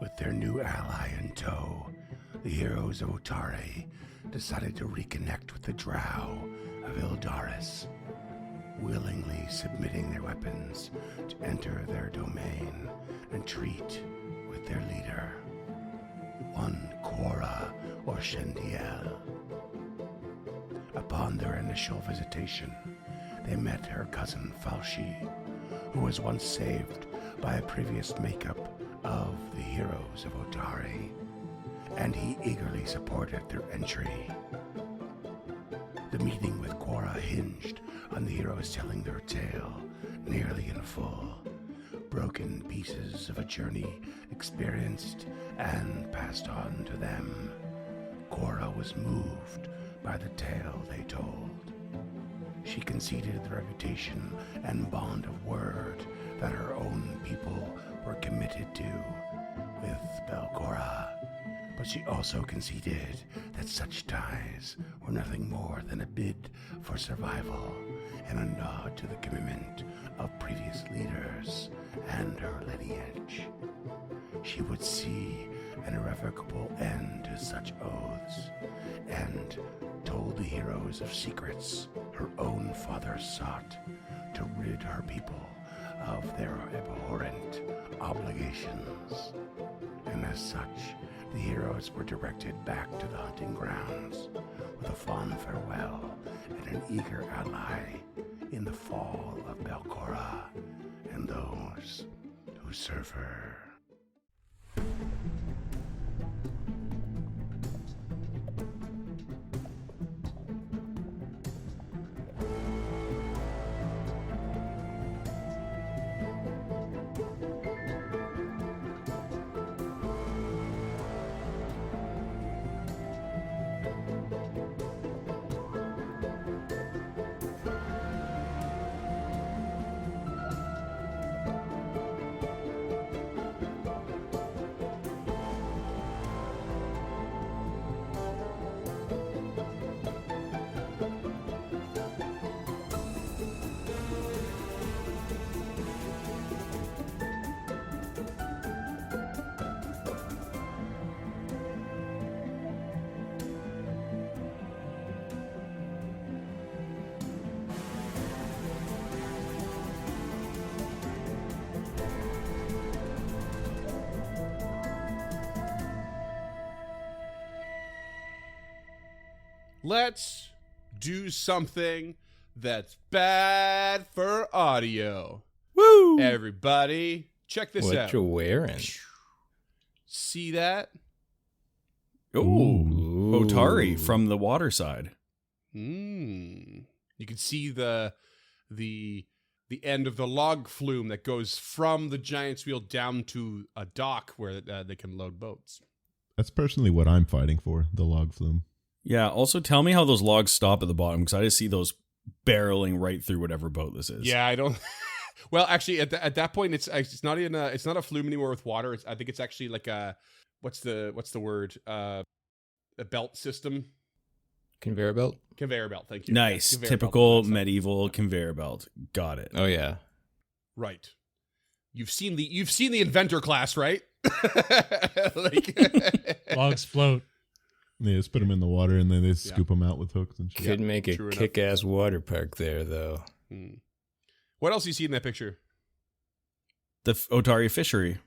With their new ally in tow, the heroes of Otari decided to reconnect with the drow of Ildaris, willingly submitting their weapons to enter their domain and treat with their leader, one Quora or Shendiel. Upon their initial visitation, they met her cousin Falshi, who was once saved by a previous makeup of the heroes of Otari, and he eagerly supported their entry. The meeting with Quora hinged on the heroes telling their tale nearly in full, broken pieces of a journey experienced and passed on to them. Quora was moved by the tale they told. She conceded the reputation and bond of word that her own people were committed to with Belcora, but she also conceded that such ties were nothing more than a bid for survival and a nod to the commitment of previous leaders and her lineage. She would see an irrevocable end to such oaths, and told the heroes of secrets her own father sought to rid her people of their abhorrent obligations. And as such, the heroes were directed back to the hunting grounds with a fond farewell and an eager ally in the fall of Belcora and those who serve her. Let's do something that's bad for audio. Woo! Everybody, check this out. What you wearing? See that? Ooh. Otari from the water side. You can see the end of the log flume that goes from the giant's wheel down to a dock where they can load boats. That's personally what I'm fighting for, the log flume. Yeah, also tell me how those logs stop at the bottom, because I just see those barreling right through whatever boat this is. Yeah, I don't... Well, actually, at that point, it's not a flume anymore with water. I think it's actually like a... What's the word? A belt system? Conveyor belt? Conveyor belt, thank you. Nice. Yeah, Typical medieval conveyor belt. Got it. Oh yeah. Right. You've seen the inventor class, right? Logs float. They just put them in the water and then they scoop them out with hooks and shit. Could make a kick-ass water park there, though. What else do you see in that picture? The Otari fishery.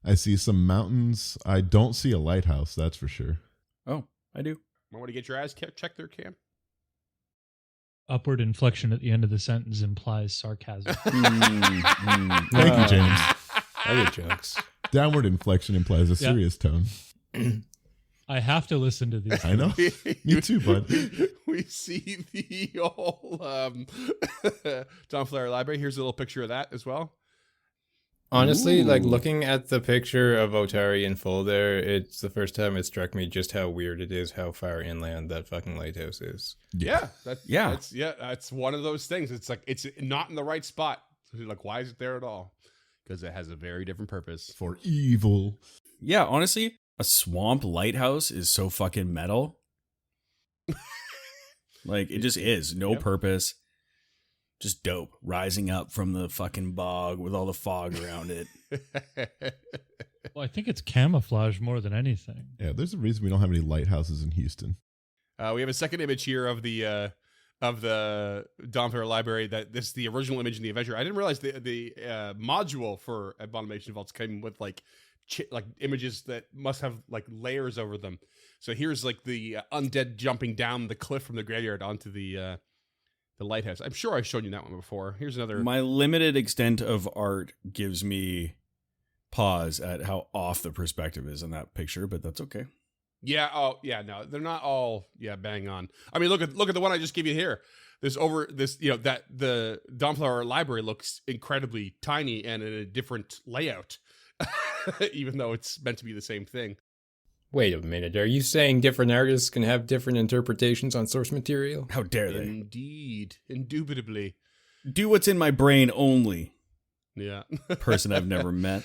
I see some mountains. I don't see a lighthouse, that's for sure. Oh, I do. I want to get your eyes checked there, Cam. Upward inflection at the end of the sentence implies sarcasm. Thank you, James. I get jokes. Downward inflection implies a serious tone. I have to listen to these. I know. Me too, bud. We see the whole Don Flair Library. Here's a little picture of that as well. Honestly, Ooh. like looking at the picture of Otari in full there, it's the first time it struck me just how weird it is how far inland that fucking lighthouse is. It's one of those things. It's like it's not in the right spot. So you're like, why is it there at all? Because it has a very different purpose. For evil. Yeah, honestly, a swamp lighthouse is so fucking metal. Like, it just is. No purpose. Just dope. Rising up from the fucking bog with all the fog around it. Well, think it's camouflage more than anything. Yeah, there's a reason we don't have any lighthouses in Houston. We have a second image here of the Dawnfare library. That this is the original image in the adventure. I didn't realize the module for Abomination Vaults came with like images that must have like layers over them. So here's like the undead jumping down the cliff from the graveyard onto the lighthouse. I'm sure I've shown you that one before. Here's another. My limited extent of art gives me pause at how off the perspective is in that picture, but that's okay. Yeah. Oh, yeah. No, they're not all. Yeah, bang on. I mean, look at the one I just gave you here. That the Dawnflower library looks incredibly tiny and in a different layout, even though it's meant to be the same thing. Wait a minute. Are you saying different artists can have different interpretations on source material? How dare they? Indeed, indubitably. Do what's in my brain only. Yeah. Person I've never met.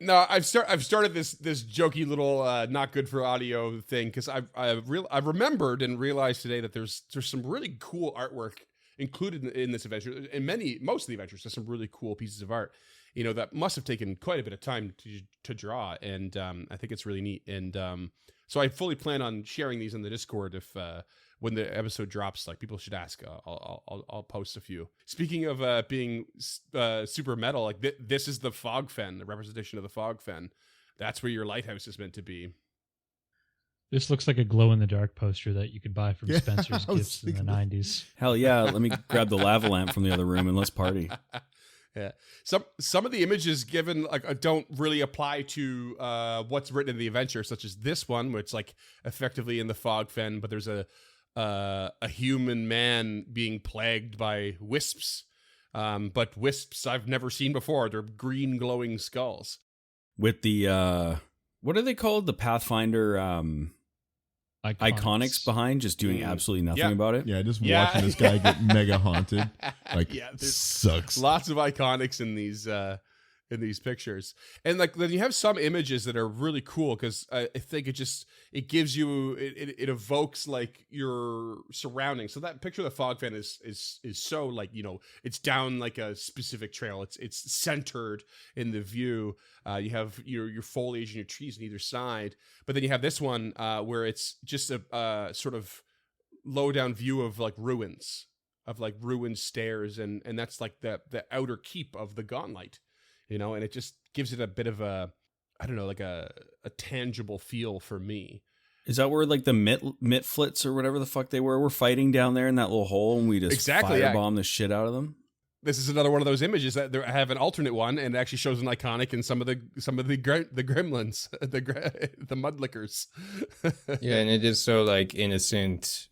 No, I've started this jokey little not good for audio thing because I remembered and realized today that there's some really cool artwork included in this adventure. In most of the adventures, there's some really cool pieces of art, that must have taken quite a bit of time to draw, and I think it's really neat. And so I fully plan on sharing these in the Discord if when the episode drops, like people should ask. I'll post a few. Speaking of being super metal, like this is the fog fen, the representation of the fog fen. That's where your lighthouse is meant to be. This looks like a glow-in-the-dark poster that you could buy from Yeah, Spencer's I was Gifts in the thinking 90s. Hell yeah, let me grab the lava lamp from the other room and let's party. Yeah, some of the images given like don't really apply to what's written in the adventure, such as this one, which like effectively in the fog fen, but there's a human man being plagued by wisps, but wisps I've never seen before. They're green glowing skulls With the what are they called? The Pathfinder iconics behind, just doing absolutely nothing about it. Yeah, just watching this guy get mega haunted. Like, there's sucks. lots of iconics in these pictures, and like then you have some images that are really cool because I think it gives you it evokes like your surroundings. So that picture of the fog fan is so like it's down like a specific trail. It's centered in the view. You have your foliage and your trees on either side, but then you have this one where it's just a sort of low down view of like ruins, of like ruined stairs, and that's like the outer keep of the Gauntlet. And it just gives it a bit of a, I don't know, like a tangible feel for me. Is that where like the Mitflits or whatever the fuck they were fighting down there in that little hole, and we just firebomb the shit out of them? This is another one of those images that I have an alternate one, and it actually shows an iconic in some of the gremlins, the mudlickers. Yeah, and it is so like innocent,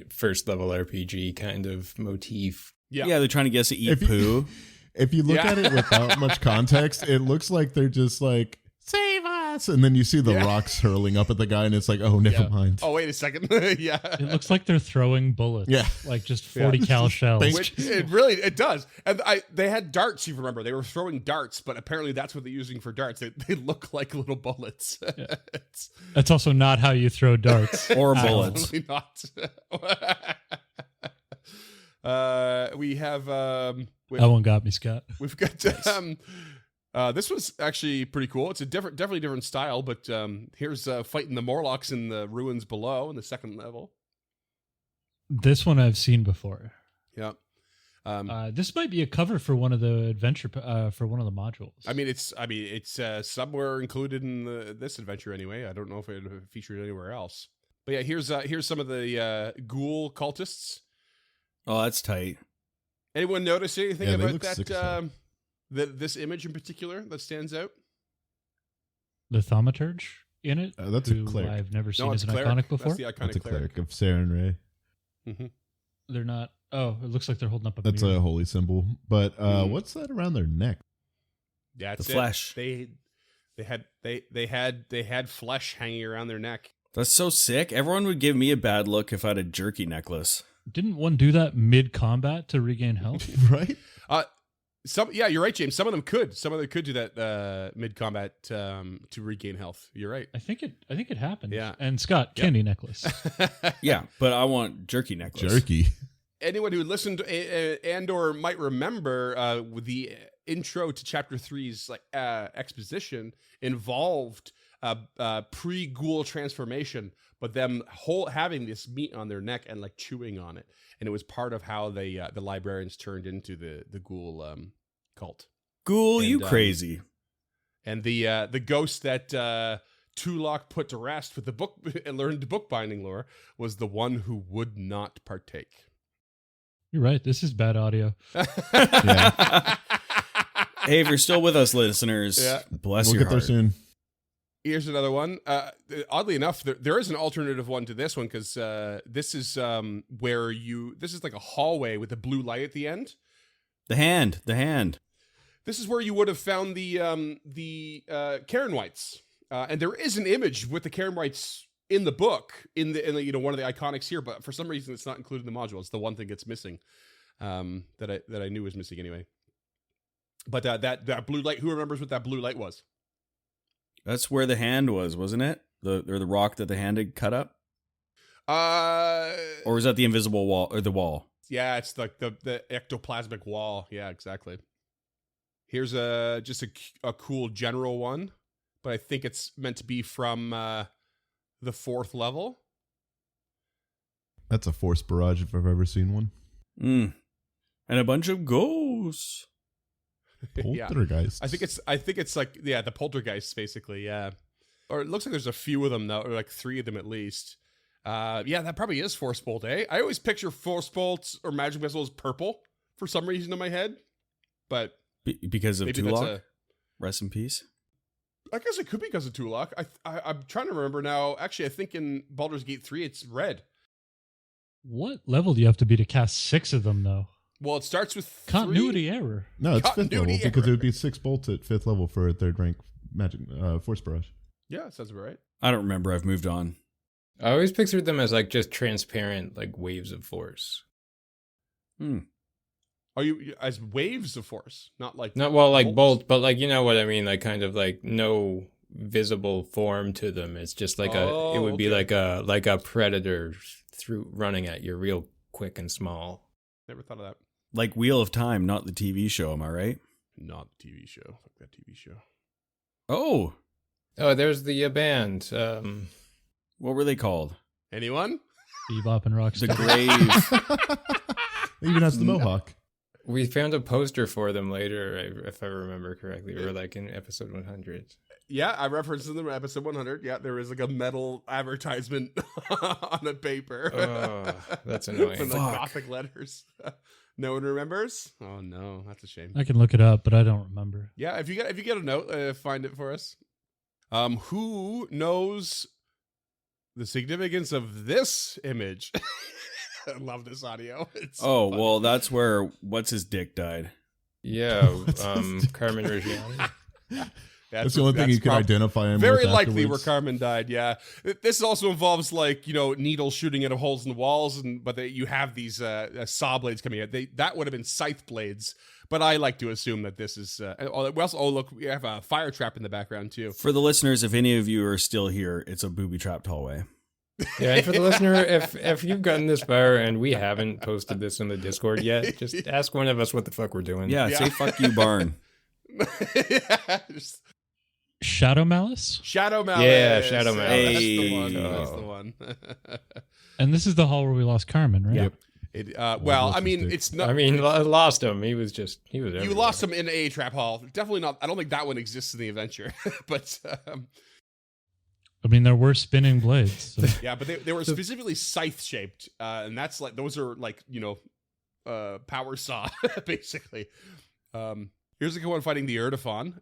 first level RPG kind of motif. Yeah, they're trying to get us to eat poo. If you look at it without much context, it looks like they're just like, save us! And then you see the rocks hurling up at the guy, and it's like, oh, never mind. Oh, wait a second. Yeah. It looks like they're throwing bullets. Yeah. Like just 40 cal shells. It does. And they had darts, you remember. They were throwing darts, but apparently that's what they're using for darts. They look like little bullets. Yeah. That's also not how you throw darts. Or bullets. Absolutely not. We have... that one got me, Scott. We've got this was actually pretty cool. It's a definitely different style, but here's fighting the Morlocks in the ruins below in the second level. This one I've seen before. Yeah. This might be a cover for one of the adventure for one of the modules. I mean, it's somewhere included in this adventure anyway. I don't know if it featured anywhere else. But yeah, here's some of the ghoul cultists. Oh, that's tight. Anyone notice anything about that? This image in particular that stands out? The thaumaturge in it. That's a cleric. I've never seen as an cleric. iconic before. That's the iconic That's a cleric of Saren Ray. Mm-hmm. They're not. Oh, it looks like they're holding up a That's mirror. a holy symbol. But what's that around their neck? Yeah, the flesh. They had flesh hanging around their neck. That's so sick. Everyone would give me a bad look if I had a jerky necklace. Didn't one do that mid-combat to regain health? Right? You're right, James. Some of them could do that mid-combat to regain health. You're right. I think it happened. Yeah. And Scott, candy necklace. Yeah, but I want jerky necklace. Jerky. Anyone who listened and or might remember the intro to Chapter 3's exposition involved pre-ghoul transformation, but them having this meat on their neck and like chewing on it, and it was part of how the librarians turned into the ghoul cult. Ghoul, And, you crazy. And the ghost that Tulok put to rest with the book and learned bookbinding lore was the one who would not partake. You're right. This is bad audio. Hey, if you're still with us, listeners, bless we'll your get there heart. soon. Here's another one. Oddly enough, there is an alternative one to this one because this is where this is like a hallway with a blue light at the end. The hand. This is where you would have found the Karen Whites, and there is an image with the Karen Whites in the book in the one of the iconics here, but for some reason it's not included in the module. It's the one thing that's missing that I knew was missing anyway. But that blue light, who remembers what that blue light was? That's where the hand was, wasn't it? The rock that the hand had cut up? Or was that the invisible wall or the wall? Yeah, it's like the ectoplasmic wall. Yeah, exactly. Here's just a cool general one, but I think it's meant to be from the 4th level. That's a force barrage if I've ever seen one. And a bunch of ghosts. Poltergeist. I think it's like the poltergeists basically, yeah. Or it looks like there's a few of them now, or like 3 of them at least. That probably is Force Bolt, eh? I always picture Force Bolts or Magic Missiles purple for some reason in my head, but because of Tulok? Rest in peace. I guess it could be because of Tulok. I'm trying to remember now. Actually, I think in Baldur's Gate 3 it's red. What level do you have to be to cast 6 of them, though? Well, it starts with continuity error. No, it's 5th level Continuity because error. it would be 6 bolts at 5th level for a 3rd rank magic force barrage. Yeah, that sounds about right. I don't remember. I've moved on. I always pictured them as like just transparent, like waves of force. Are you as waves of force, not like bolts, but like you know what I mean, like kind of like no visible form to them. It's just like it would be like a predator running at you real quick and small. Never thought of that. Like Wheel of Time, not the TV show, am I right? Not the TV show. Fuck that TV show. Oh, there's the band. What were they called? Anyone? Bebop and Rocksteady. The Grave. It even has the mohawk. We found a poster for them later, if I remember correctly, or like in episode 100. Yeah, I referenced them in episode 100. Yeah, there was like a metal advertisement on a paper. Oh, that's annoying. With like Gothic letters. No one remembers? Oh no, that's a shame. I can look it up, but I don't remember. Yeah, if you get a note, find it for us. Who knows the significance of this image? I love this audio. It's so funny. Well, that's where what's his dick died. Yeah, Carmen Reggiani. That's the only thing you can identify him very with likely afterwards. where Carmen died. Yeah, this also involves like needles shooting out of holes in the walls, but you have these saw blades coming out. That would have been scythe blades, but I like to assume that this is. Look, we have a fire trap in the background too. For the listeners, if any of you are still here, it's a booby trapped hallway. Yeah, and for the listener, if you've gotten this far and we haven't posted this in the Discord yet, just ask one of us what the fuck we're doing. Yeah. Say fuck you, Barn. Shadow Malice? Shadow Malice. Yeah, Shadow Malice. That's the one. Hey. That's the one. And this is the hall where we lost Carmen, right? Yep. Well, I mean, it's not. I mean, lost him. He was You everywhere. lost him in a trap hall. Definitely not. I don't think that one exists in the adventure. But I mean, there were spinning blades. So. yeah, but they were specifically scythe shaped, and that's like those are like power saw basically. Here's a good one fighting the Erdefon.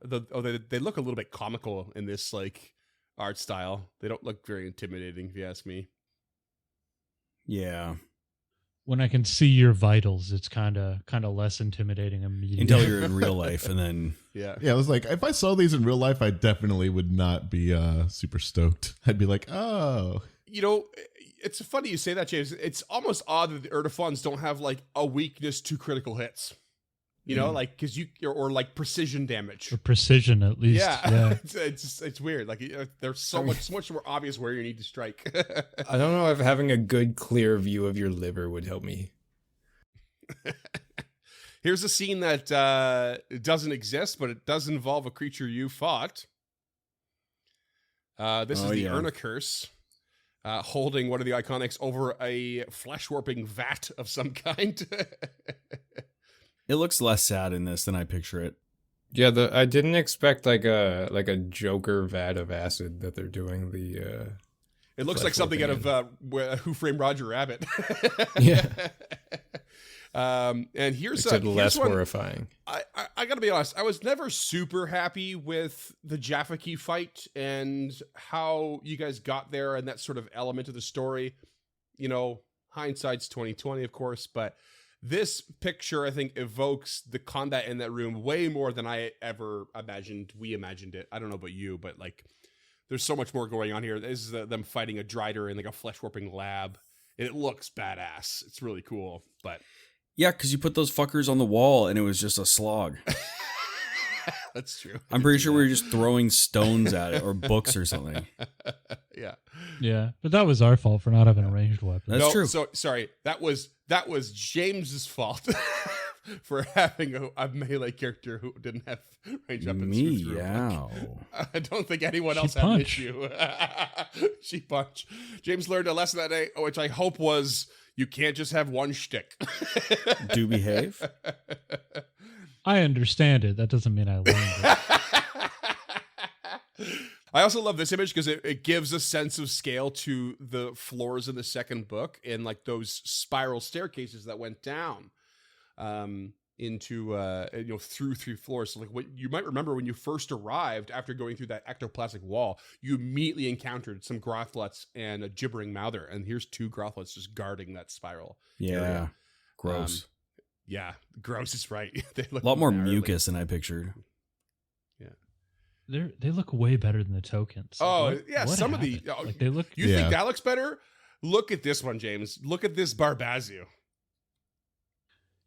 They look a little bit comical in this like art style. They don't look very intimidating, if you ask me. Yeah. When I can see your vitals, it's kind of less intimidating immediately. Until you're in real life, and then Yeah. Yeah, I was like, if I saw these in real life, I definitely would not be super stoked. I'd be like, oh. It's funny you say that, James. It's almost odd that the Erdefons don't have like a weakness to critical hits. Like because or like precision damage. Or precision, at least. Yeah. It's weird. Like there's so much more obvious where you need to strike. I don't know if having a good, clear view of your liver would help me. Here's a scene that doesn't exist, but it does involve a creature you fought. This is the Urna Curse, holding one of the Iconics over a flesh-warping vat of some kind. It looks less sad in this than I picture it. Yeah, I didn't expect like a Joker vat of acid that they're doing the. It looks like something out of Who Framed Roger Rabbit. Yeah. And here's less horrifying. I gotta be honest, I was never super happy with the Jaffa Key fight and how you guys got there and that sort of element of the story. You know, hindsight's 2020, of course, but this picture, I think, evokes the combat in that room way more than I ever imagined. We imagined it. I don't know about you, but like, there's so much more going on here. This is them fighting a Drider in like a flesh warping lab. It looks badass. It's really cool, but yeah, because you put those fuckers on the wall and it was just a slog. That's true. I'm pretty sure we were just throwing stones at it or books or something. Yeah. Yeah, but that was our fault for not having a ranged weapon. That's true. So sorry, that was James's fault for having a melee character who didn't have ranged weapons. Meow. I don't think anyone else had an issue. She punch. James learned a lesson that day, which I hope was you can't just have one shtick. Do behave. I understand it. That doesn't mean I learned it. I also love this image because it gives a sense of scale to the floors in the second book and like those spiral staircases that went down into through 3 floors. So like what you might remember when you first arrived after going through that ectoplasmic wall, you immediately encountered some Grothluts and a gibbering Mouther, and here's 2 Grothluts just guarding that spiral. Yeah, area. gross. Yeah, gross is right. They look a lot more gnarly. mucus than I pictured. They look way better than the tokens. Oh, yeah, what some happened? of the like they look. You think that looks better? Look at this one, James. Look at this Barbazio.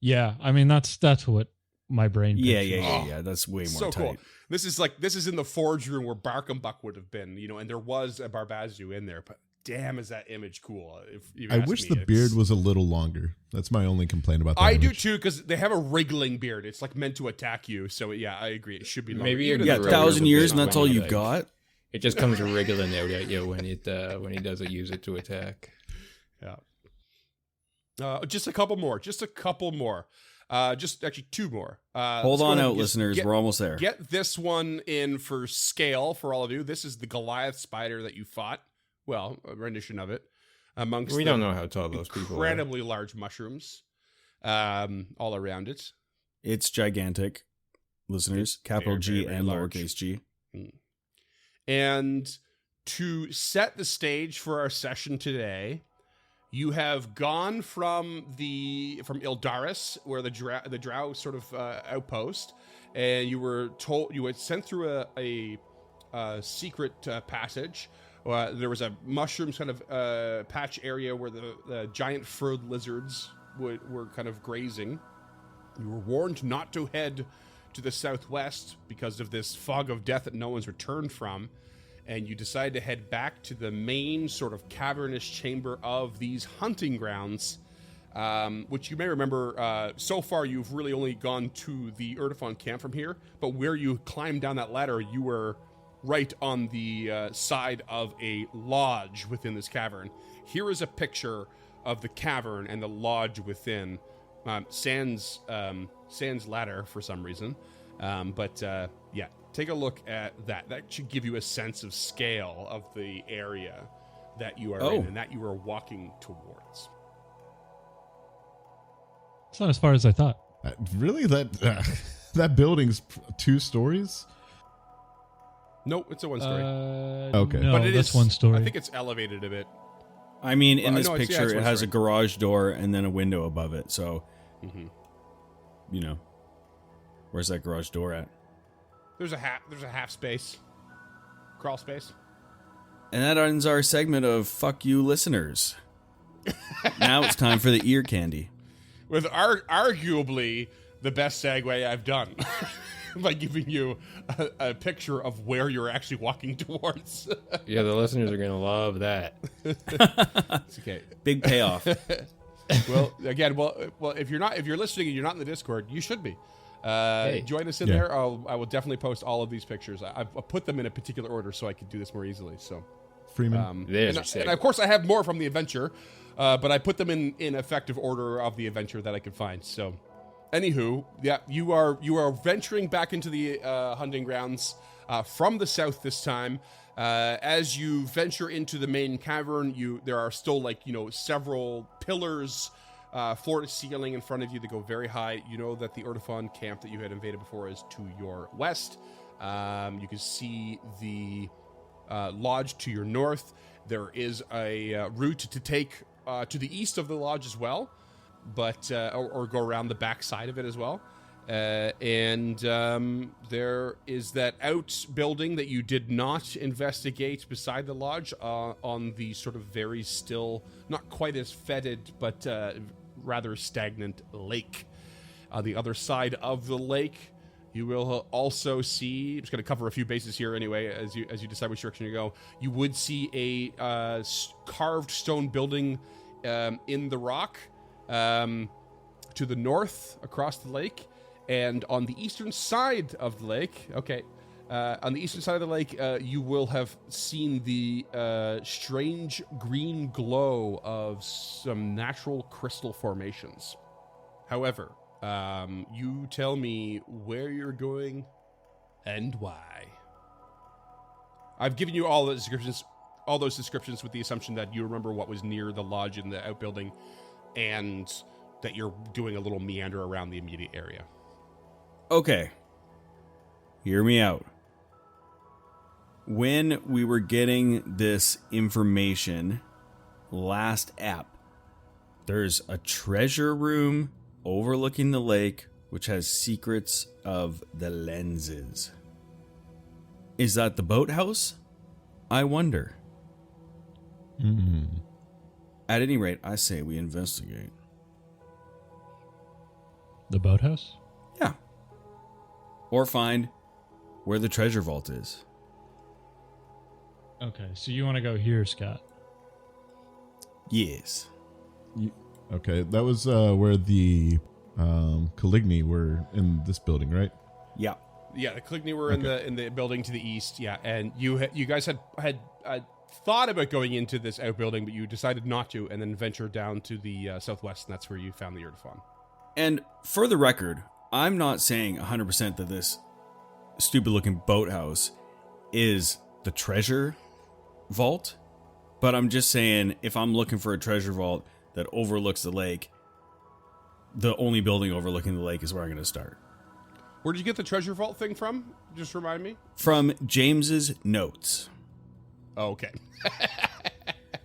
Yeah, I mean that's what my brain. Yeah. That's way more so tight. Cool. This is in the forge room where Barkenbuck would have been, and there was a Barbazio in there, but damn, is that image cool? I wish the beard was a little longer. That's my only complaint about that. I do too, because they have a wriggling beard. It's like meant to attack you. So yeah, I agree. It should be longer. Maybe 1,000 years, and that's all you got. It just comes wriggling out at you when he doesn't use it to attack. Yeah. Just a couple more. Just actually 2 more. Hold on out, listeners. We're almost there. Get this one in for scale for all of you. This is the Goliath spider that you fought. Well, a rendition of it amongst. We don't know how tall those people are. Incredibly large mushrooms, all around it. It's gigantic, listeners. Capital G and lowercase g. And to set the stage for our session today, you have gone from Ildaris, where the Drow sort of outpost, and you were sent through a secret passage. There was a mushrooms kind of patch area where the giant furred lizards were kind of grazing. You were warned not to head to the southwest because of this fog of death that no one's returned from, and you decide to head back to the main sort of cavernous chamber of these hunting grounds, which you may remember, so far you've really only gone to the Erdefon camp from here, but where you climbed down that ladder, you were right on the side of a lodge within this cavern. Here is a picture of the cavern and the lodge within. Sans ladder for some reason. Yeah, take a look at that. That should give you a sense of scale of the area that you are in and that you are walking towards. It's not as far as I thought. Really? That building's 2 stories? No, it's a 1 story. Okay. No, but that's 1 story. I think it's elevated a bit. I mean, in this picture, it's it has a garage door and then a window above it. So, Mm-hmm. Where's that garage door at? There's a half space, crawl space. And that ends our segment of fuck you listeners. Now it's time for the ear candy. With arguably the best segue I've done. By giving you a picture of where you're actually walking towards. Yeah, the listeners are going to love that. It's okay. Big payoff. Well, again, if you're listening and you're not in the Discord, you should be. Join us in there. I will definitely post all of these pictures. I've put them in a particular order so I could do this more easily. So, Freeman. And of course, I have more from the adventure, but I put them in effective order of the adventure that I could find. So, anywho, yeah, you are venturing back into the hunting grounds from the south this time. As you venture into the main cavern, there are still several pillars. Floor to ceiling in front of you that go very high. You know that the Urdefon camp that you had invaded before is to your west. You can see the lodge to your north. There is a route to take to the east of the lodge as well, but or go around the back side of it as well. And there is that outbuilding that you did not investigate beside the lodge on the sort of very still, not quite as fetid, but rather stagnant lake. On the other side of the lake, you will also see, I'm just going to cover a few bases here anyway, as you decide which direction you go. You would see a carved stone building in the rock to the north across the lake. And on the eastern side of the lake, you will have seen the strange green glow of some natural crystal formations. However, you tell me where you're going and why. I've given you all those descriptions with the assumption that you remember what was near the lodge in the outbuilding, and that you're doing a little meander around the immediate area. Okay. Hear me out. When we were getting this information last app, there's a treasure room overlooking the lake, which has secrets of the lenses. Is that the boathouse? I wonder. At any rate, I say we investigate. The boathouse? Yeah. Or find where the treasure vault is. Okay, so you want to go here, Scott? Yes. Okay, that was where the Caligni were in this building, right? Yeah. Yeah, the Caligni were in the building to the east. Yeah, and you guys had thought about going into this outbuilding, but you decided not to, and then ventured down to the southwest, and that's where you found the Urdefon. And for the record, I'm not saying 100% that this stupid-looking boathouse is the treasure vault, but I'm just saying if I'm looking for a treasure vault that overlooks the lake, the only building overlooking the lake is where I'm going to start. Where did you get the treasure vault thing from? Just remind me. From James's notes. Oh, okay.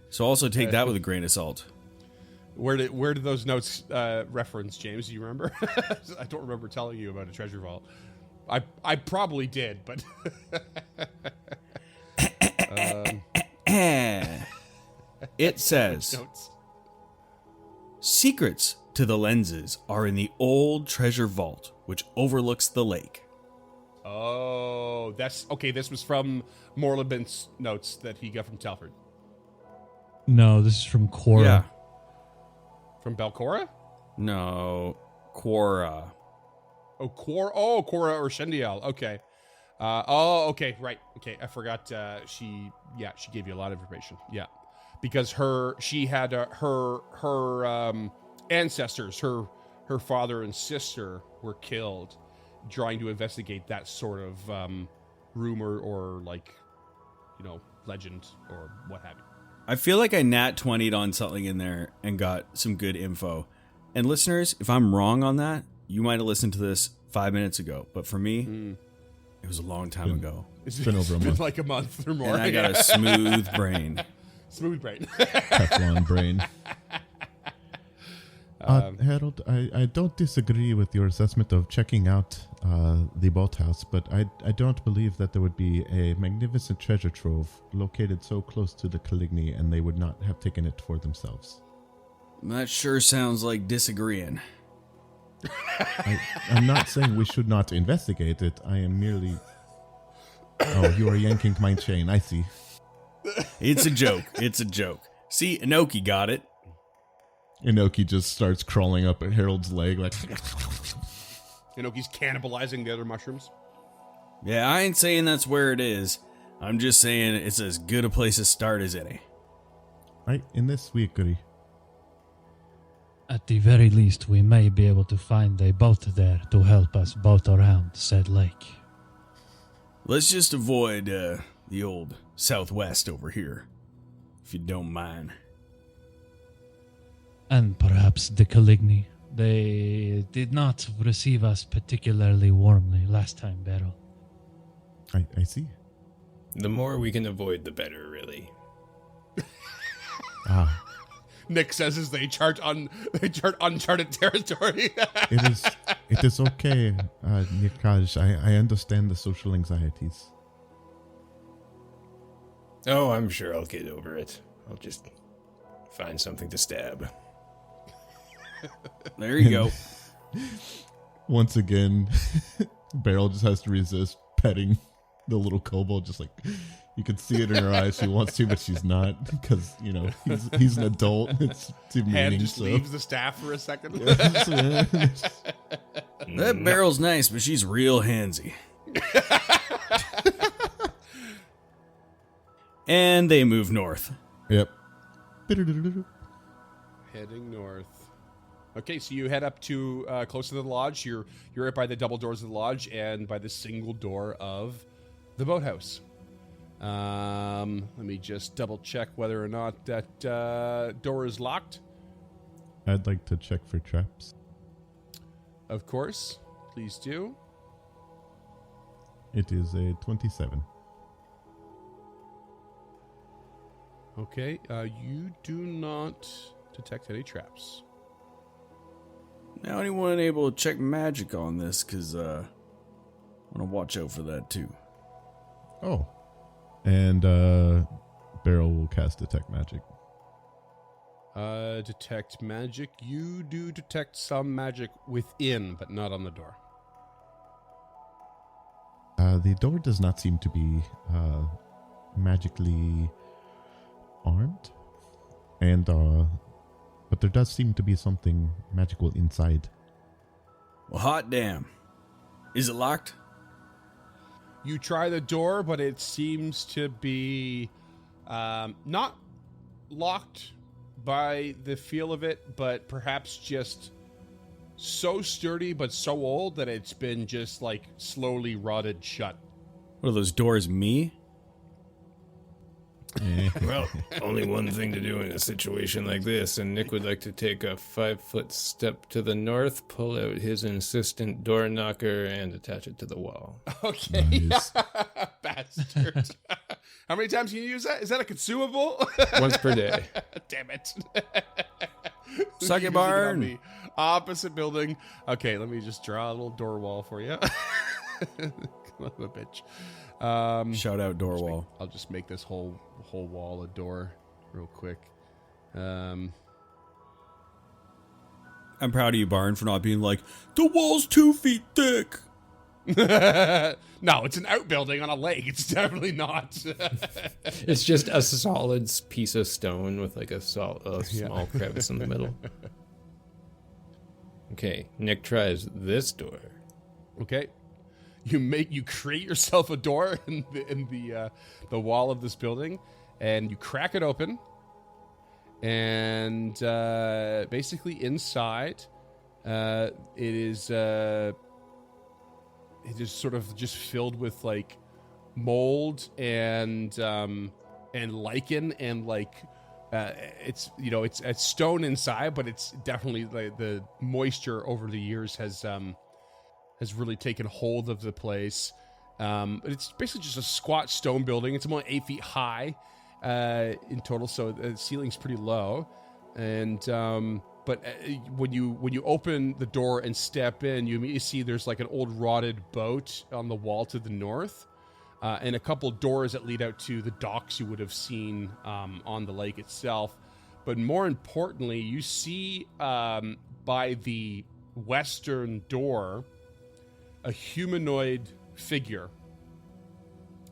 So also take that with a grain of salt. Where did those notes reference, James? Do you remember? I don't remember telling you about a treasure vault. I probably did, but it says secrets to the lenses are in the old treasure vault, which overlooks the lake. Oh, that's okay. This was from Morlabin's notes that he got from Telford. No, this is from Cora. Yeah. From Belcora? No, Quora. Oh, Cora or Shendiel. Okay. Okay, right. Okay, I forgot. She gave you a lot of information. Yeah, because she had her ancestors, her father and sister were killed, trying to investigate that sort of rumor or legend or what have you. I feel like I nat 20'd on something in there and got some good info. And listeners, if I'm wrong on that, you might have listened to this 5 minutes ago. But for me, it was a long time ago. It's been over a month. Like a month or more. And I got a smooth brain. Smooth brain. Teflon brain. Harold, I don't disagree with your assessment of checking out the boathouse, but I don't believe that there would be a magnificent treasure trove located so close to the Caligni and they would not have taken it for themselves. That sure sounds like disagreeing. I'm not saying we should not investigate it. I am merely... Oh, you are yanking my chain. I see. It's a joke. It's a joke. See, Inoki got it. Inoki just starts crawling up at Harold's leg like... Inoki's cannibalizing the other mushrooms. Yeah, I ain't saying that's where it is. I'm just saying it's as good a place to start as any. In this we agree. At the very least, we may be able to find a boat there to help us boat around said lake. Let's just avoid the old southwest over here, if you don't mind. And perhaps the Caligny. They did not receive us particularly warmly last time, Beryl. I see. The more we can avoid, the better, really. Ah, Nick says as they chart uncharted territory. it is okay, Nikaj. I understand the social anxieties. Oh, I'm sure I'll get over it. I'll just find something to stab. There you go. Once again, Beryl just has to resist petting the little kobold. Just like you can see it in her eyes. She wants to, but she's not because he's an adult. It's demeaning. Hand just leaves the staff for a second. That barrel's nice, but she's real handsy. And they move north. Yep. Heading north. Okay, so you head up to close to the lodge. You're right by the double doors of the lodge and by the single door of the boathouse. Let me just double check whether or not that door is locked. I'd like to check for traps. Of course, please do. It is a 27. Okay, you do not detect any traps. Now, anyone able to check magic on this? Because I want to watch out for that too. Oh. And Beryl will cast Detect Magic. Detect magic. You do detect some magic within, but not on the door. The door does not seem to be magically armed, and but there does seem to be something magical inside. Well, hot damn. Is it locked? You try the door, but it seems to be not locked by the feel of it, but perhaps just so sturdy but so old that it's been just like slowly rotted shut. What are those doors, me? Well, only one thing to do in a situation like this, and Nick would like to take a 5-foot step to the north, pull out his insistent door knocker, and attach it to the wall. Okay. Nice. Bastard. How many times can you use that? Is that a consumable? Once per day. Damn it. Suck it, Using Barn. on the opposite building. Okay, let me just draw a little door wall for you. Come on, a bitch. Shout out door wall. I'll just make this whole wall a door real quick. I'm proud of you, Barn, for not being like, the wall's 2 feet thick. No, it's an outbuilding on a lake. It's definitely not. It's just a solid piece of stone with like a small crevice in the middle. Okay, Nick tries this door. Okay. You create yourself a door in the wall of this building, and you crack it open, and basically inside, it is sort of just filled with like mold and lichen and like it's stone inside, but it's definitely like the moisture over the years has really taken hold of the place. It's basically just a squat stone building. It's only 8 feet high in total, so the ceiling's pretty low. And but when you open the door and step in, you immediately see there's like an old rotted boat on the wall to the north, and a couple doors that lead out to the docks you would have seen on the lake itself. But more importantly, you see by the western door a humanoid figure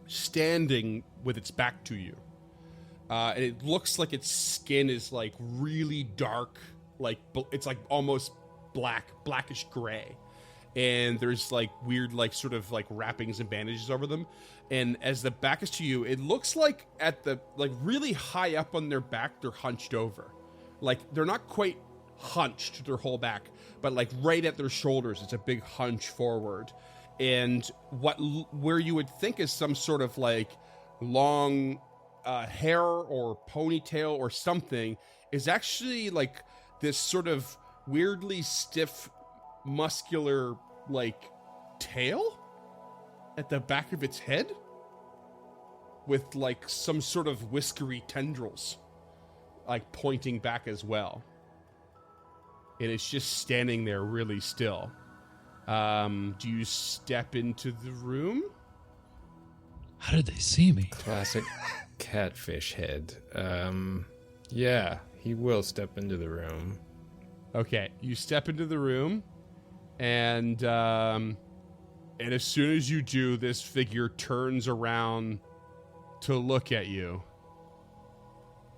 standing with its back to you. And it looks like its skin is like really dark, like it's like almost blackish gray. and there's like weird like sort of like wrappings and bandages over them. And as the back is to you, it looks like at the like really high up on their back, they're hunched over. Like they're not quite hunched their whole back, but like right at their shoulders, it's a big hunch forward. And where you would think is some sort of like long hair or ponytail or something is actually like this sort of weirdly stiff, muscular like tail at the back of its head with like some sort of whiskery tendrils like pointing back as well. And it's just standing there really still. Do you step into the room? How did they see me? Classic catfish head. Yeah, he will step into the room. Okay, you step into the room, and as soon as you do, this figure turns around to look at you,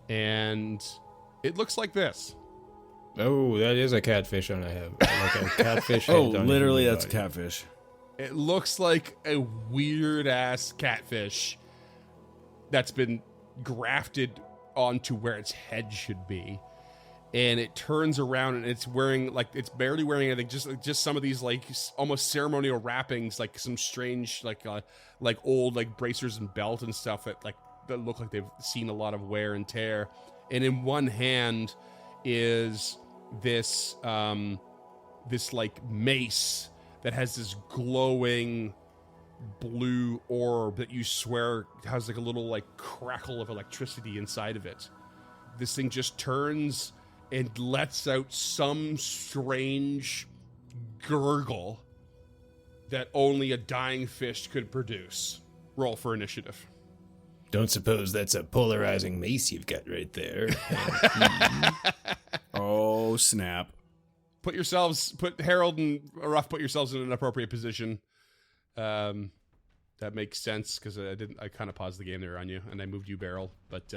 and it looks like this. Oh, that is a catfish on a head. Like a catfish head. Oh, on literally, a that's a body. catfish. It looks like a weird-ass catfish that's been grafted onto where its head should be. And it turns around and it's wearing, like, it's barely wearing, I think, just some of these, like, almost ceremonial wrappings, like some strange, like old, like, bracers and belt and stuff that look like they've seen a lot of wear and tear. And in one hand is this, like, mace that has this glowing blue orb that you swear has, like, a little, like, crackle of electricity inside of it. This thing just turns and lets out some strange gurgle that only a dying fish could produce. Roll for initiative. Don't suppose that's a polarizing mace you've got right there. Oh, snap. Put Harold and Ruff, put yourselves in an appropriate position. That makes sense because I kind of paused the game there on you and I moved you barrel, but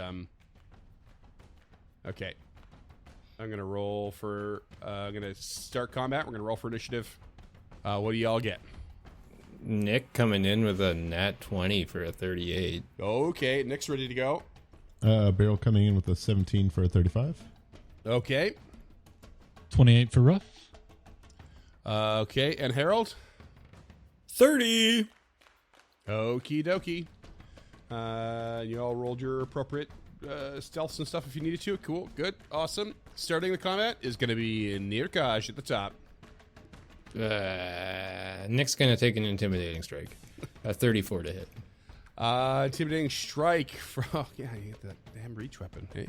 okay. I'm going to roll for, I'm going to start combat. We're going to roll for initiative. What do y'all get? Nick coming in with a nat 20 for a 38. Okay, Nick's ready to go. Barrel coming in with a 17 for a 35. Okay. 28 for Ruff. Okay, and Harold? 30. Okie dokie. You all rolled your appropriate stealths and stuff if you needed to. Cool, good, awesome. Starting the combat is going to be Nirkaj at the top. Nick's going to take an intimidating strike. 34 to hit. Intimidating strike from... Oh, yeah, you get that damn reach weapon, eh?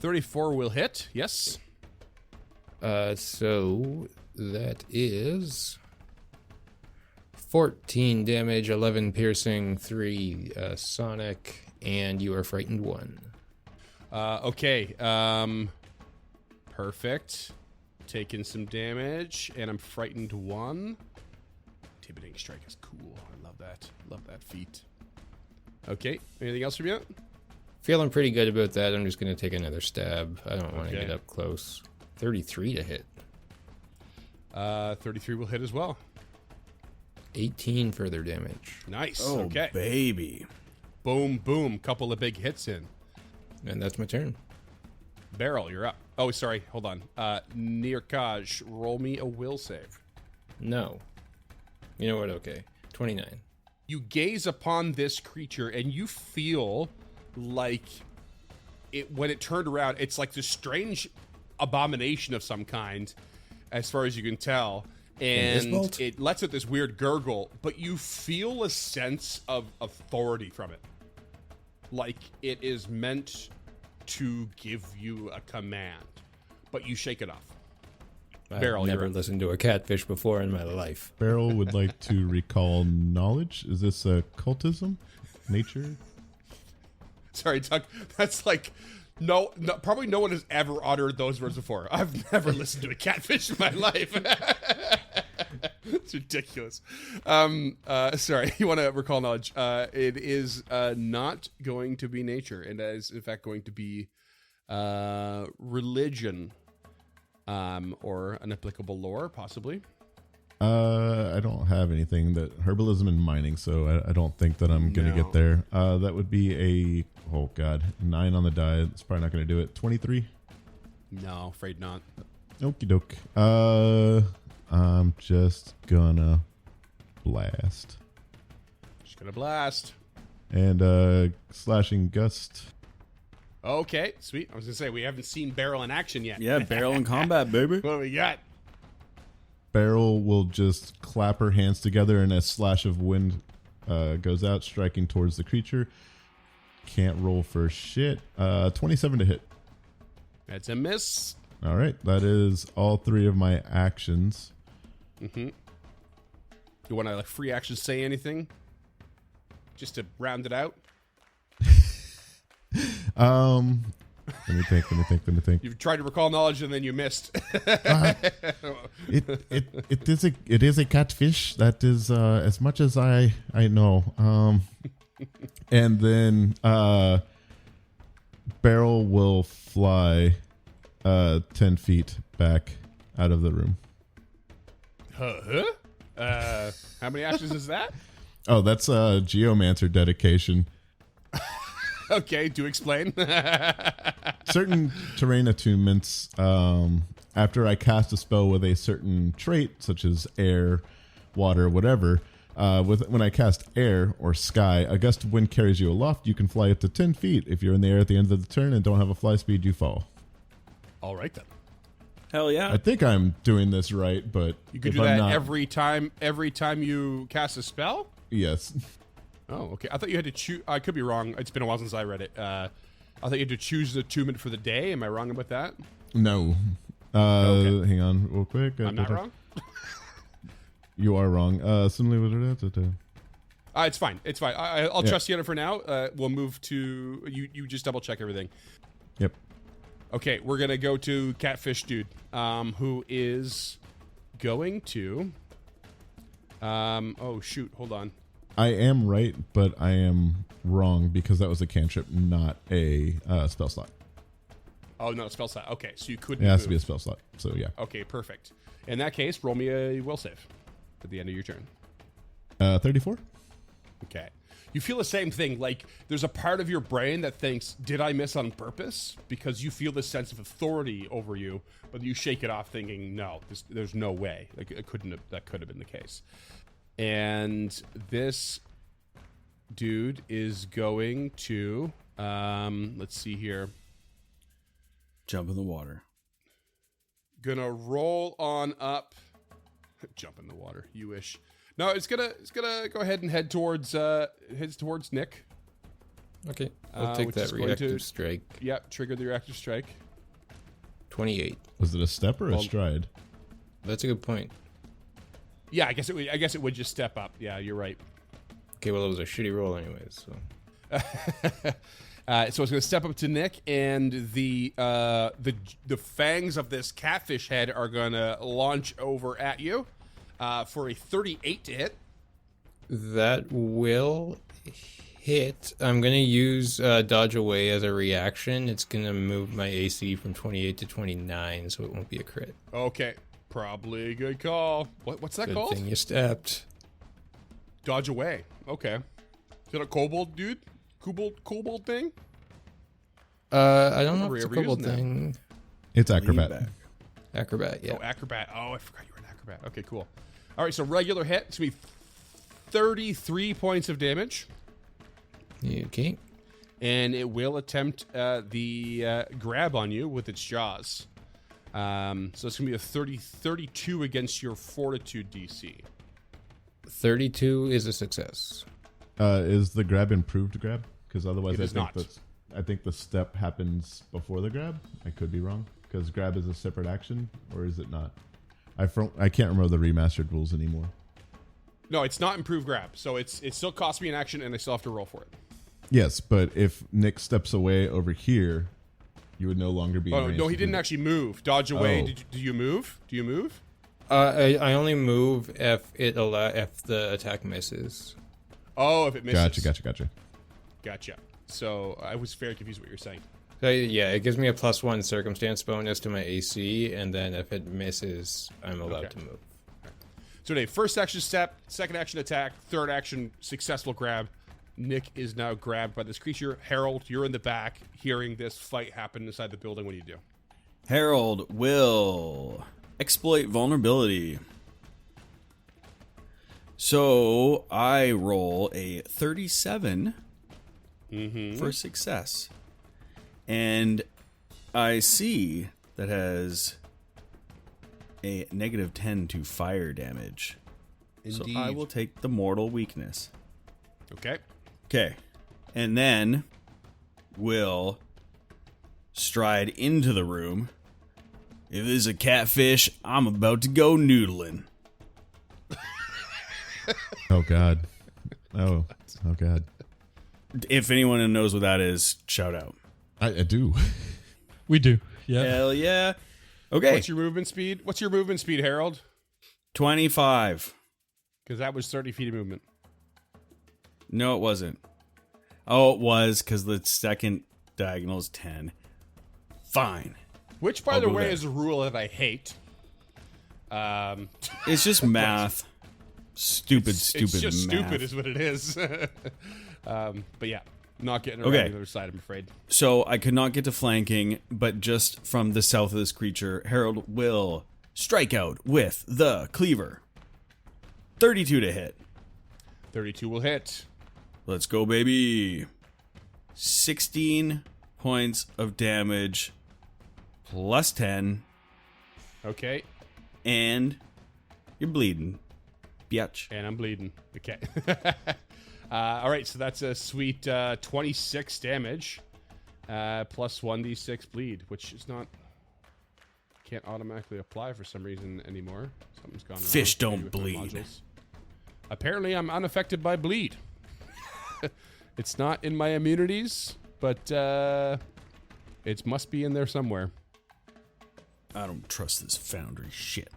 34 will hit, yes. So that is 14 damage, 11 piercing, 3 sonic, and you are frightened 1. Okay, perfect. Taking some damage, and I'm frightened 1. Intimidating strike is cool. I love that. Love that feat. Okay, anything else from you? Feeling pretty good about that. I'm just going to take another stab. I don't want to Okay. get up close. 33 to hit. 33 will hit as well. 18 further damage. Nice. Oh, okay. baby. Boom, boom. Couple of big hits in. And that's my turn. Barrel, you're up. Oh, sorry. Hold on. Nirkaj, roll me a will save. No. You know what? Okay. 29. You gaze upon this creature and you feel like when it turned around, it's like this strange abomination of some kind, as far as you can tell. And it lets out this weird gurgle, but you feel a sense of authority from it. Like it is meant to give you a command, but you shake it off. Barrel, I've you're never up. listened to a catfish before in my life. Barrel would like to recall knowledge. Is this a cultism? Nature? Sorry, Doug. That's like no, probably no one has ever uttered those words before. I've never listened to a catfish in my life. It's ridiculous. Sorry, you want to recall knowledge? It is not going to be nature, and that is in fact going to be religion, or an applicable lore, possibly. I don't have anything that herbalism and mining, so I don't think that I'm gonna get there. That would be a 9 on the die. It's probably not gonna do it. 23. No, afraid not. Okie doke. I'm just gonna blast Just gonna blast. and slashing gust. Okay, sweet. I was gonna say we haven't seen Barrel in action yet. Yeah, barrel in combat, baby. What do we got? Barrel will just clap her hands together, and a slash of wind goes out, striking towards the creature. Can't roll for shit. 27 to hit. That's a miss. All right, that is all 3 of my actions. Mm-hmm. You want to like free action say anything? Just to round it out. Let me think. You've tried to recall knowledge and then you missed. It is a catfish. That is as much as I know. And then Barrel will fly 10 feet back out of the room. How many actions is that? Oh, that's Geomancer dedication. Okay, do explain. Certain terrain attunements, after I cast a spell with a certain trait, such as air, water, whatever, when I cast air or sky, a gust of wind carries you aloft. You can fly up to 10 feet. If you're in the air at the end of the turn and don't have a fly speed, you fall. All right then. Hell yeah. I think I'm doing this right, but You could if do I'm that not, every time you cast a spell? Yes. Oh, okay. I thought you had to choose. I could be wrong. It's been a while since I read it. I thought you had to choose the attunement for the day. Am I wrong about that? No. Okay. Hang on real quick. I'm not wrong? You are wrong. Similarly, It's fine. It's fine. I'll trust you on it for now. We'll move to... You just double check everything. Yep. Okay, we're going to go to Catfish Dude, who is going to... oh, shoot. Hold on. I am right, but I am wrong because that was a cantrip, not a spell slot. Oh, no, spell slot. Okay, so you couldn't It has move. to be a spell slot, so yeah. Okay, perfect. In that case, roll me a will save at the end of your turn. 34? Okay. You feel the same thing. Like, there's a part of your brain that thinks, did I miss on purpose? Because you feel this sense of authority over you, but you shake it off thinking, no, there's no way. Like, that could have been the case. And this dude is going to, let's see here. Jump in the water. Gonna roll on up. Jump in the water. You wish. No, it's gonna go ahead and head towards Nick. Okay, I'll take which that is going reactive to- strike. Yep, trigger the reactive strike. 28. Was it a step or a stride? That's a good point. Yeah, I guess it would just step up. Yeah, you're right. Okay, well, it was a shitty roll anyways, so... So it's going to step up to Nick, and the fangs of this catfish head are going to launch over at you for a 38 to hit. That will hit. I'm going to use Dodge Away as a reaction. It's going to move my AC from 28 to 29, so it won't be a crit. Okay, probably a good call. What's that Good called? thing you stepped. Dodge away. Okay. Is it a kobold dude? Kobold thing? I don't know if Never it's a ever kobold used that. thing. It's acrobat. Lean back. Acrobat, yeah. Oh, acrobat. Oh, I forgot you were an acrobat. Okay, cool. All right, so regular hit. It's going to be 33 points of damage. Okay. And it will attempt the grab on you with its jaws. So it's going to be a 32 against your fortitude DC. 32 is a success. Is the grab improved grab? Because otherwise, It is not. I think the step happens before the grab. I could be wrong. Because grab is a separate action, or is it not? I can't remember the remastered rules anymore. No, it's not improved grab. So it still costs me an action, and I still have to roll for it. Yes, but if Nick steps away over here, you would no longer be. Oh, in range no, he to didn't do actually move. Dodge away. Oh. Do you move? Do you move? I only move if the attack misses. Oh, if it misses. Gotcha. Gotcha. So I was very confused what you're saying. So yeah, it gives me a +1 circumstance bonus to my AC, and then if it misses, I'm allowed Okay. to move. So Dave, first action step, second action attack, third action successful grab. Nick is now grabbed by this creature. Harold, you're in the back, hearing this fight happen inside the building. What do you do? Harold will exploit vulnerability. So I roll a 37 for success. And I see that has a -10 to fire damage. Indeed. So I will take the mortal weakness. Okay. Okay. And then will stride into the room. If there's a catfish, I'm about to go noodling. Oh God. Oh God. If anyone knows what that is, shout out. I do. We do. Yeah. Hell yeah. Okay. What's your movement speed? Harold? 25. Because that was 30 feet of movement. No, it wasn't. Oh, it was because the second diagonal is 10. Fine. Which, by I'll the go way, there. is a rule that I hate. It's just math. Stupid It's just math. stupid is what it is. But yeah, not getting around Okay. the other side, I'm afraid. So I could not get to flanking, but just from the south of this creature, Harold will strike out with the cleaver. 32 to hit. 32 will hit. Let's go, baby. 16 points of damage plus 10, Okay. and you're bleeding. Biatch. And I'm bleeding. Okay. All right, so that's a sweet 26 damage plus 1d6 bleed, which is not... Can't automatically apply for some reason anymore. Something's gone wrong. Fish don't maybe with my bleed. modules. Apparently, I'm unaffected by bleed. It's not in my immunities, but it must be in there somewhere. I don't trust this foundry shit.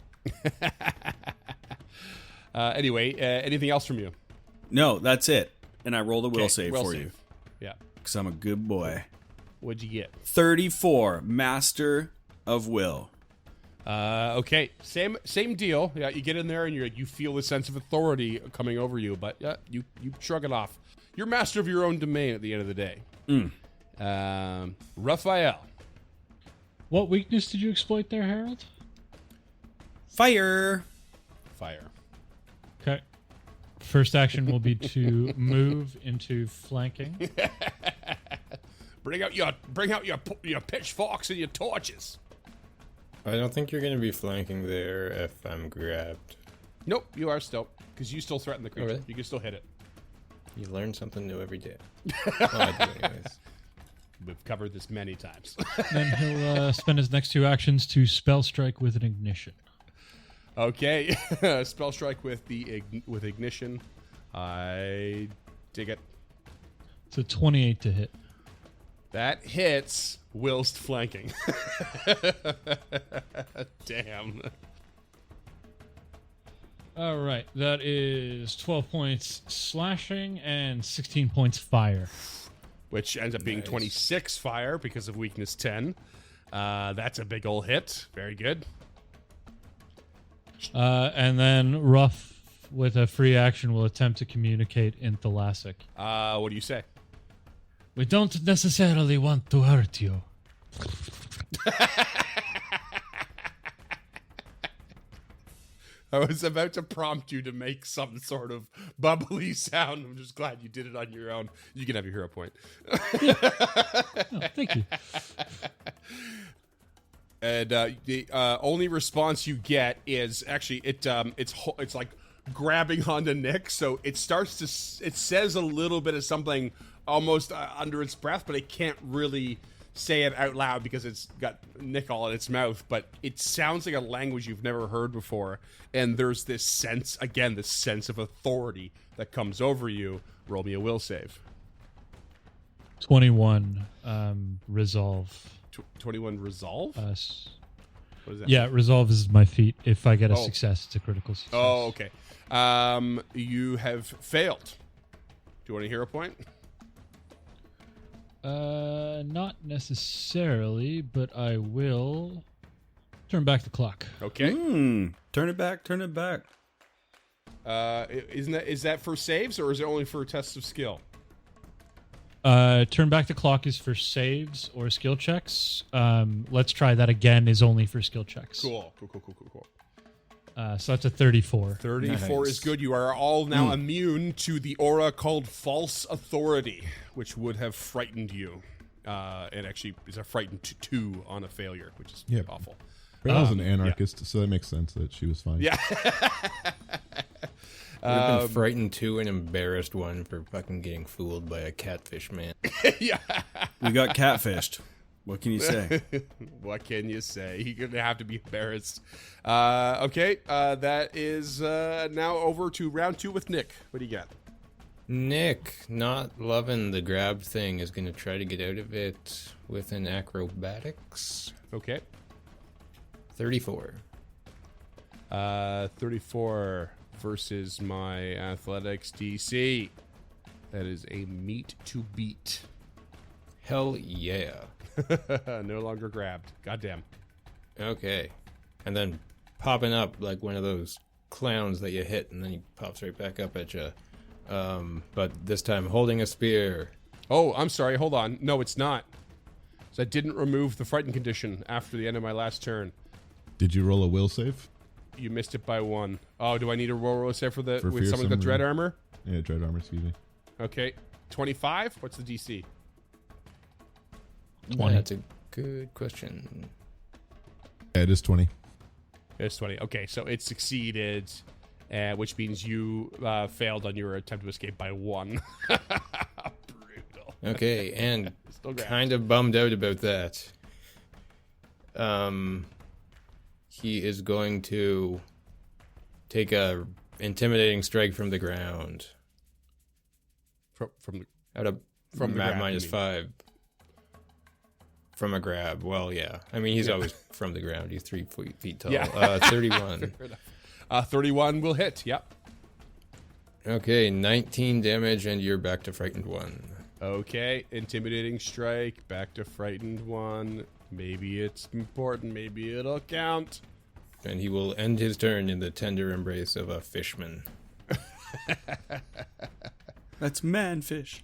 Anyway, anything else from you? No, that's it. And I rolled a will Okay, save will for save. you. Yeah. Because I'm a good boy. What'd you get? 34, Master of Will. Okay, same deal. Yeah, you get in there and you feel the sense of authority coming over you, but yeah, you shrug it off. You're master of your own domain at the end of the day. Raphael. What weakness did you exploit there, Harold? Fire. Fire. Okay. First action will be to move into flanking. Bring out your pitchforks and your torches. I don't think you're going to be flanking there if I'm grabbed. Nope, you are still, because you still threaten the creature. really? You can still hit it. You learn something new every day. Well, I do anyways. We've covered this many times. Then he'll spend his next two actions to spell strike with an ignition. Okay, spell strike with with ignition. I dig it. It's a 28 to hit. That hits whilst flanking. Damn. All right, that is 12 points slashing and 16 points fire. Which ends up being 26 fire because of weakness 10. That's a big ol' hit. Very good. And then Ruff, with a free action, will attempt to communicate in Thalassic. What do you say? We don't necessarily want to hurt you. I was about to prompt you to make some sort of bubbly sound. I'm just glad you did it on your own. You can have your hero point. Oh, thank you. And the only response you get is actually it's like grabbing onto Nick. So it starts to it says a little bit of something almost under its breath, but it can't really say it out loud because it's got Nick all in its mouth. But it sounds like a language you've never heard before, and there's this sense this sense of authority that comes over you. Roll me a will save. 21 resolve. 21 resolve. What is that? Yeah, resolve is my feat. If I get a Oh. success, it's a critical success. Oh, okay. You have failed. Do you want a hero point? Not necessarily, but I will turn back the clock. Okay. Turn it back. Is that for saves or is it only for tests of skill? Turn back the clock is for saves or skill checks. Let's try that again is only for skill checks. Cool. So that's a 34. 34 Nice. is good. You are all now immune to the aura called False Authority, which would have frightened you. And actually is a frightened 2 on a failure, which is awful. Beryl's an anarchist, so that makes sense that she was fine. Yeah. Would have been frightened 2 and embarrassed 1 for fucking getting fooled by a catfish man. Yeah. We got catfished. What can you say? What can you say? You're gonna have to be embarrassed. Okay, that is now over to round 2 with Nick. What do you got? Nick, not loving the grab thing, is going to try to get out of it with an acrobatics. Okay. 34. 34 versus my athletics DC. That is a meet to beat. Hell yeah. No longer grabbed. Goddamn. Okay. And then popping up like one of those clowns that you hit and then he pops right back up at you. But this time holding a spear. Oh, I'm sorry. Hold on. No, it's not. So I didn't remove the frightened condition after the end of my last turn. Did you roll a will save? You missed it by 1. Oh, do I need a roll save for For with someone with dread armor? Yeah, dread armor, excuse me. Okay. 25? What's the DC? 20. That's a good question. Yeah, it is 20. It's 20. Okay, so it succeeded, which means you failed on your attempt to escape by 1. Brutal. Okay, and Still grabbed. kind of bummed out about that. He is going to take a intimidating strike from the ground. From the Out of From the grab, minus you mean. 5. From a grab. Well, yeah. I mean, he's always from the ground. He's 3 feet tall. Yeah. 31. 31 will hit. Yep. Okay, 19 damage, and you're back to frightened 1. Okay, intimidating strike. Back to frightened 1. Maybe it's important. Maybe it'll count. And he will end his turn in the tender embrace of a fishman. That's manfish.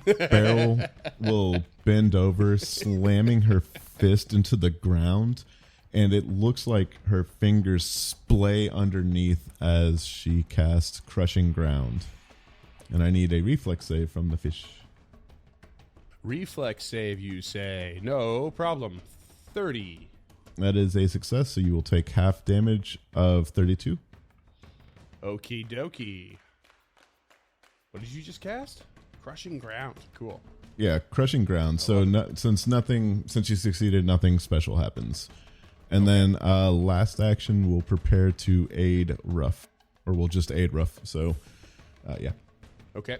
Beryl will bend over, slamming her fist into the ground, and it looks like her fingers splay underneath as she casts Crushing Ground. And I need a reflex save from the fish. Reflex save, you say. No problem. 30. That is a success, so you will take half damage of 32. Okie dokie. What did you just cast? Crushing Ground. Cool. Yeah, Crushing Ground. So since you succeeded, nothing special happens. And then last action, we'll prepare to aid Ruff. Or we'll just aid Ruff. So, yeah. Okay.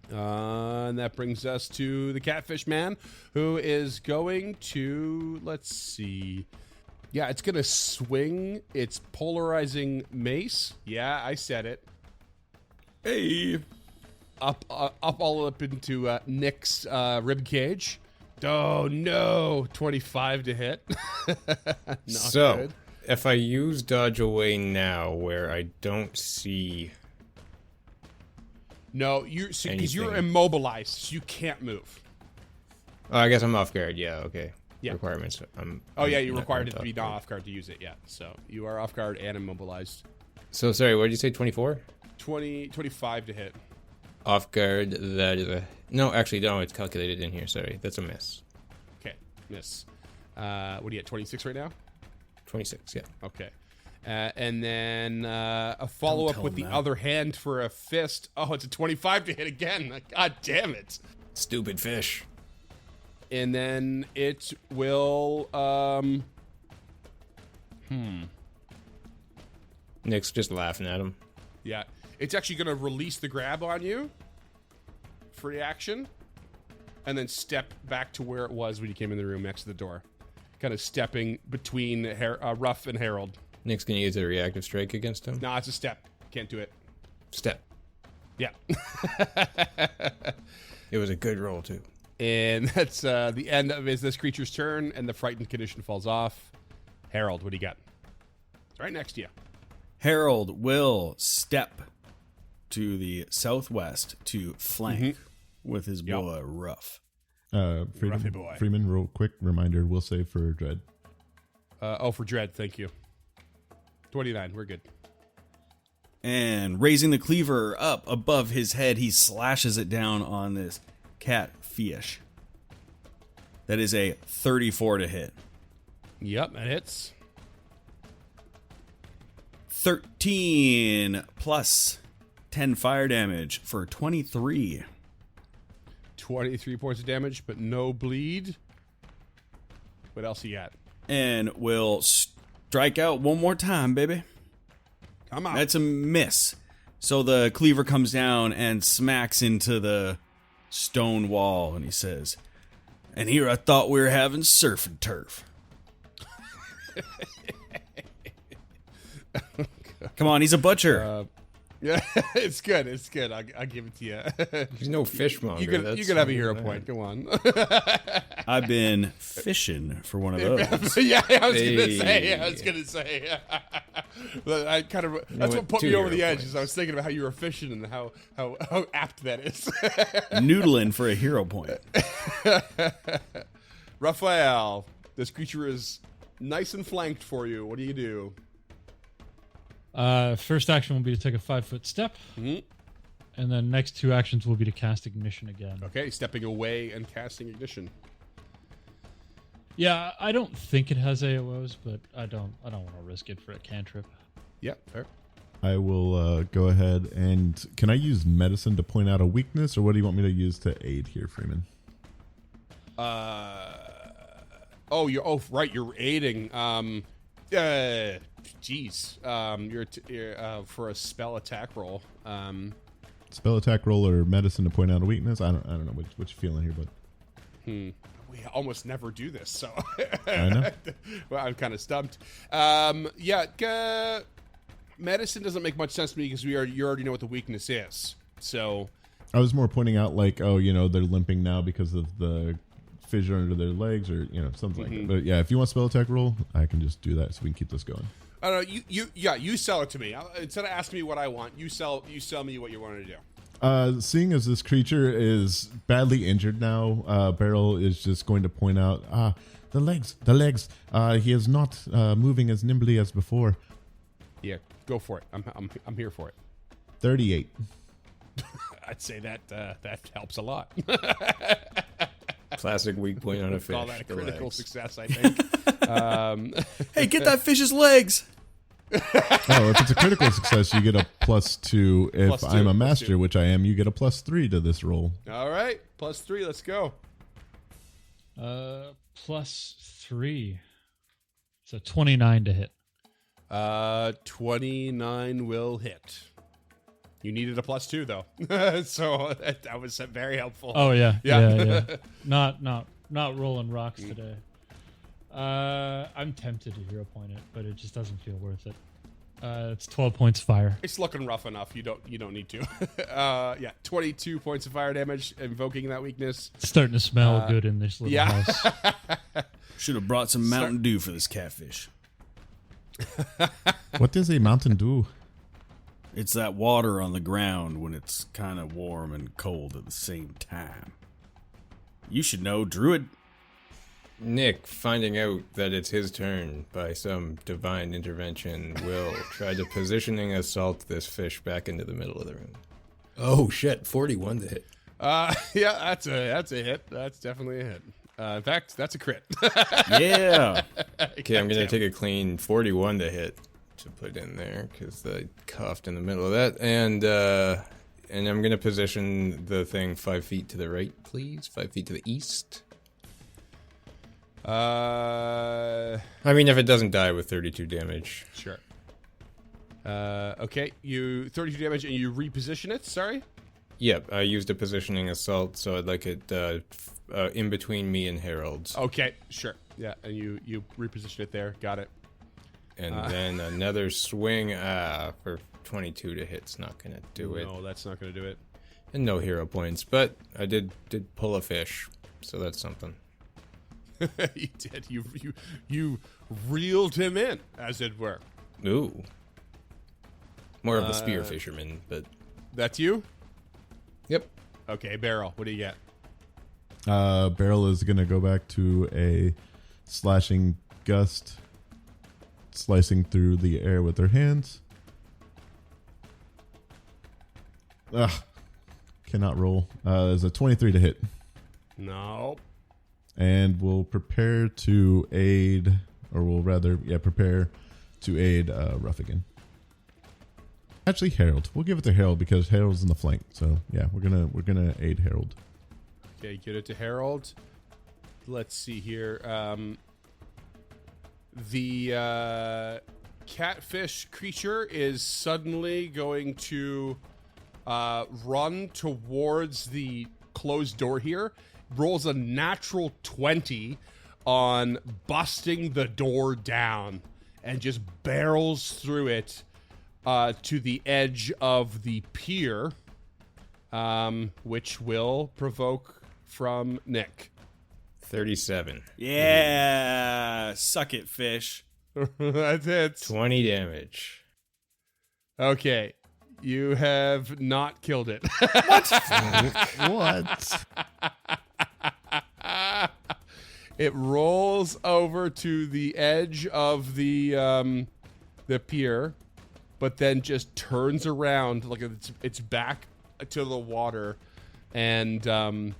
And that brings us to the Catfish Man, who is going to, let's see. Yeah, it's going to swing its polarizing mace. Yeah, I said it. Hey. Up all up into Nick's rib cage. Oh no, 25 to hit. Not So, good. if I use dodge away now, where I don't see... No, because you're Anything. immobilized, so you can't move. Oh, I guess I'm off guard. Yeah, okay. Yeah. Requirements. Oh yeah, you're not required going to be off not off guard to use it. Yeah, so you are off guard and immobilized. So, sorry, what did you say, 24? 25 to hit. Off guard, that is a... No, actually, no, it's calculated in here. Sorry, that's a miss. Okay, miss. What do you at? 26 right now? 26, yeah. Okay. And then a follow-up tell with the him that. other hand for a fist. Oh, it's a 25 to hit again. God damn it. Stupid fish. And then it will... Nick's just laughing at him. Yeah. It's actually going to release the grab on you. Free action. And then step back to where it was when you came in the room next to the door. Kind of stepping between Ruff and Harold. Nick's gonna use a reactive strike against him. No, it's a step. Can't do it. Step. Yeah. It was a good roll, too. And that's the end of this creature's turn, and the frightened condition falls off. Harold, what do you got? It's right next to you. Harold will step to the southwest to flank with his boy Ruff. Freeman, boy. Freeman, real quick reminder, we'll save for Dread. For Dread, thank you. 29, we're good. And raising the cleaver up above his head, he slashes it down on this catfish. That is a 34 to hit. Yep, that hits. 13 plus 10 fire damage for 23. 23 points of damage, but no bleed. What else you got? And will strike out one more time, baby. Come on. That's a miss. So the cleaver comes down and smacks into the stone wall, and he says, "And here I thought we were having surf and turf." Come on, he's a butcher. Yeah, it's good. It's good. I'll give it to you. He's no fishmonger. You can have a hero point. Come on. I've been fishing for one of those. Yeah, I was gonna say. I kind of that's what put me over the edge. Is I was thinking about how you were fishing and how apt that is. Noodling for a hero point. Raphael, this creature is nice and flanked for you. What do you do? First action will be to take a 5-foot step. And then next 2 actions will be to cast Ignition again. Okay, stepping away and casting Ignition. Yeah, I don't think it has AOs, but I don't want to risk it for a cantrip. Yeah, fair. I will go ahead and... Can I use medicine to point out a weakness, or what do you want me to use to aid here, Freeman? You're aiding. You're for a spell attack roll. Spell attack roll or medicine to point out a weakness? I don't know what you're feeling here, but... We almost never do this, so... I know. Well, I'm kind of stumped. Medicine doesn't make much sense to me because you already know what the weakness is. So... I was more pointing out, like, they're limping now because of the fissure under their legs, or something like that. But yeah, if you want spell attack roll, I can just do that so we can keep this going. I don't know. You sell it to me. Instead of asking me what I want, you sell me what you want to do. Seeing as this creature is badly injured now, Beryl is just going to point out, the legs. He is not moving as nimbly as before. Yeah, go for it. I'm here for it. 38. I'd say that helps a lot. Classic weak point on a fish. Call that a critical success, I think. Hey, get that fish's legs. If it's a critical success, you get a +2. If I'm a master, which I am, you get a +3 to this roll. All right, +3. Let's go. +3. So 29 to hit. 29 will hit. You needed a +2 though, so that was very helpful. Oh yeah. Not rolling rocks today. I'm tempted to hero point it, but it just doesn't feel worth it. It's 12 points fire. It's looking rough enough. You don't need to. 22 points of fire damage, invoking that weakness. It's starting to smell good in this little house. Should have brought some Mountain Dew for this catfish. What is a Mountain Dew? It's that water on the ground when it's kind of warm and cold at the same time. You should know, Druid. Nick, finding out that it's his turn by some divine intervention, will try to positioning assault this fish back into the middle of the room. Oh shit, 41 to hit. That's a hit. That's definitely a hit. In fact, that's a crit. Yeah. Okay, I'm gonna take a clean 41 to hit to put in there because I coughed in the middle of that, and I'm gonna position the thing 5 feet to the right, please. 5 feet to the east. I mean, if it doesn't die with 32 damage. Sure. Okay, you 32 damage and you reposition it. Sorry. Yep, I used a positioning assault, so I'd like it in between me and Harold's. Okay, sure. Yeah, and you reposition it there. Got it. And then another swing for 22 to hit's not going to do it. No, that's not going to do it. And no hero points, but I did pull a fish, so that's something. You did. You reeled him in, as it were. Ooh. More of a spear fisherman, but That's you? yep. Okay, Barrel, what do you get? Barrel is going to go back to a slashing gust, slicing through the air with her hands. Ugh. Cannot roll. There's a 23 to hit. No. And we'll prepare to aid, or we'll rather, prepare to aid Ruffigan. Actually, Harold. We'll give it to Harold because Harold's in the flank. So yeah, we're gonna aid Harold. Okay, get it to Harold. Let's see here. The catfish creature is suddenly going to run towards the closed door here. Rolls a natural 20 on busting the door down and just barrels through it to the edge of the pier, which will provoke from Nick. 37. Yeah, suck it, fish. That's it. 20 damage. Okay, you have not killed it. What? It rolls over to the edge of the pier, but then just turns around like its back to the water, and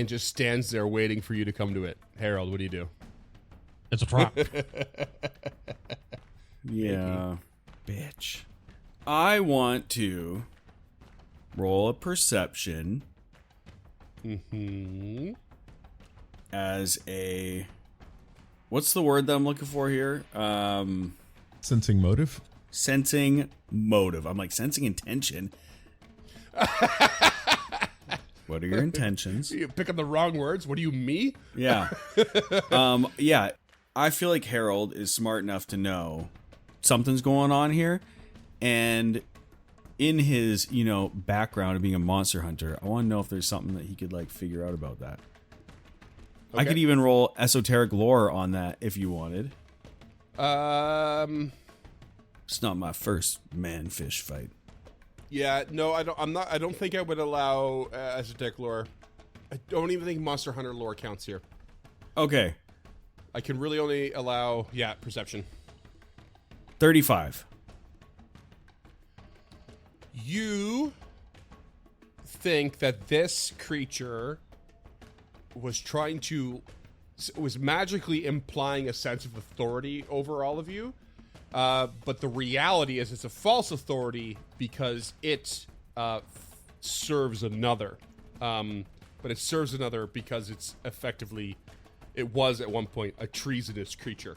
just stands there waiting for you to come to it. Harold, what do you do? It's a prop. Yeah, bitch. I want to roll a perception as a... What's the word that I'm looking for here? Sensing motive? Sensing motive. I'm like, sensing intention. What are your intentions? You pick up the wrong words. What do you, me? Yeah. Yeah. I feel like Harold is smart enough to know something's going on here. And in his, background of being a monster hunter, I want to know if there's something that he could, figure out about that. Okay. I could even roll esoteric lore on that if you wanted. It's not my first man-fish fight. Yeah, no, I don't think I would allow esoteric lore. I don't even think Monster Hunter lore counts here. Okay. I can really only allow, perception. 35. You think that this creature was magically implying a sense of authority over all of you, but the reality is it's a false authority because it serves another. But it serves another because it was at one point a treasonous creature,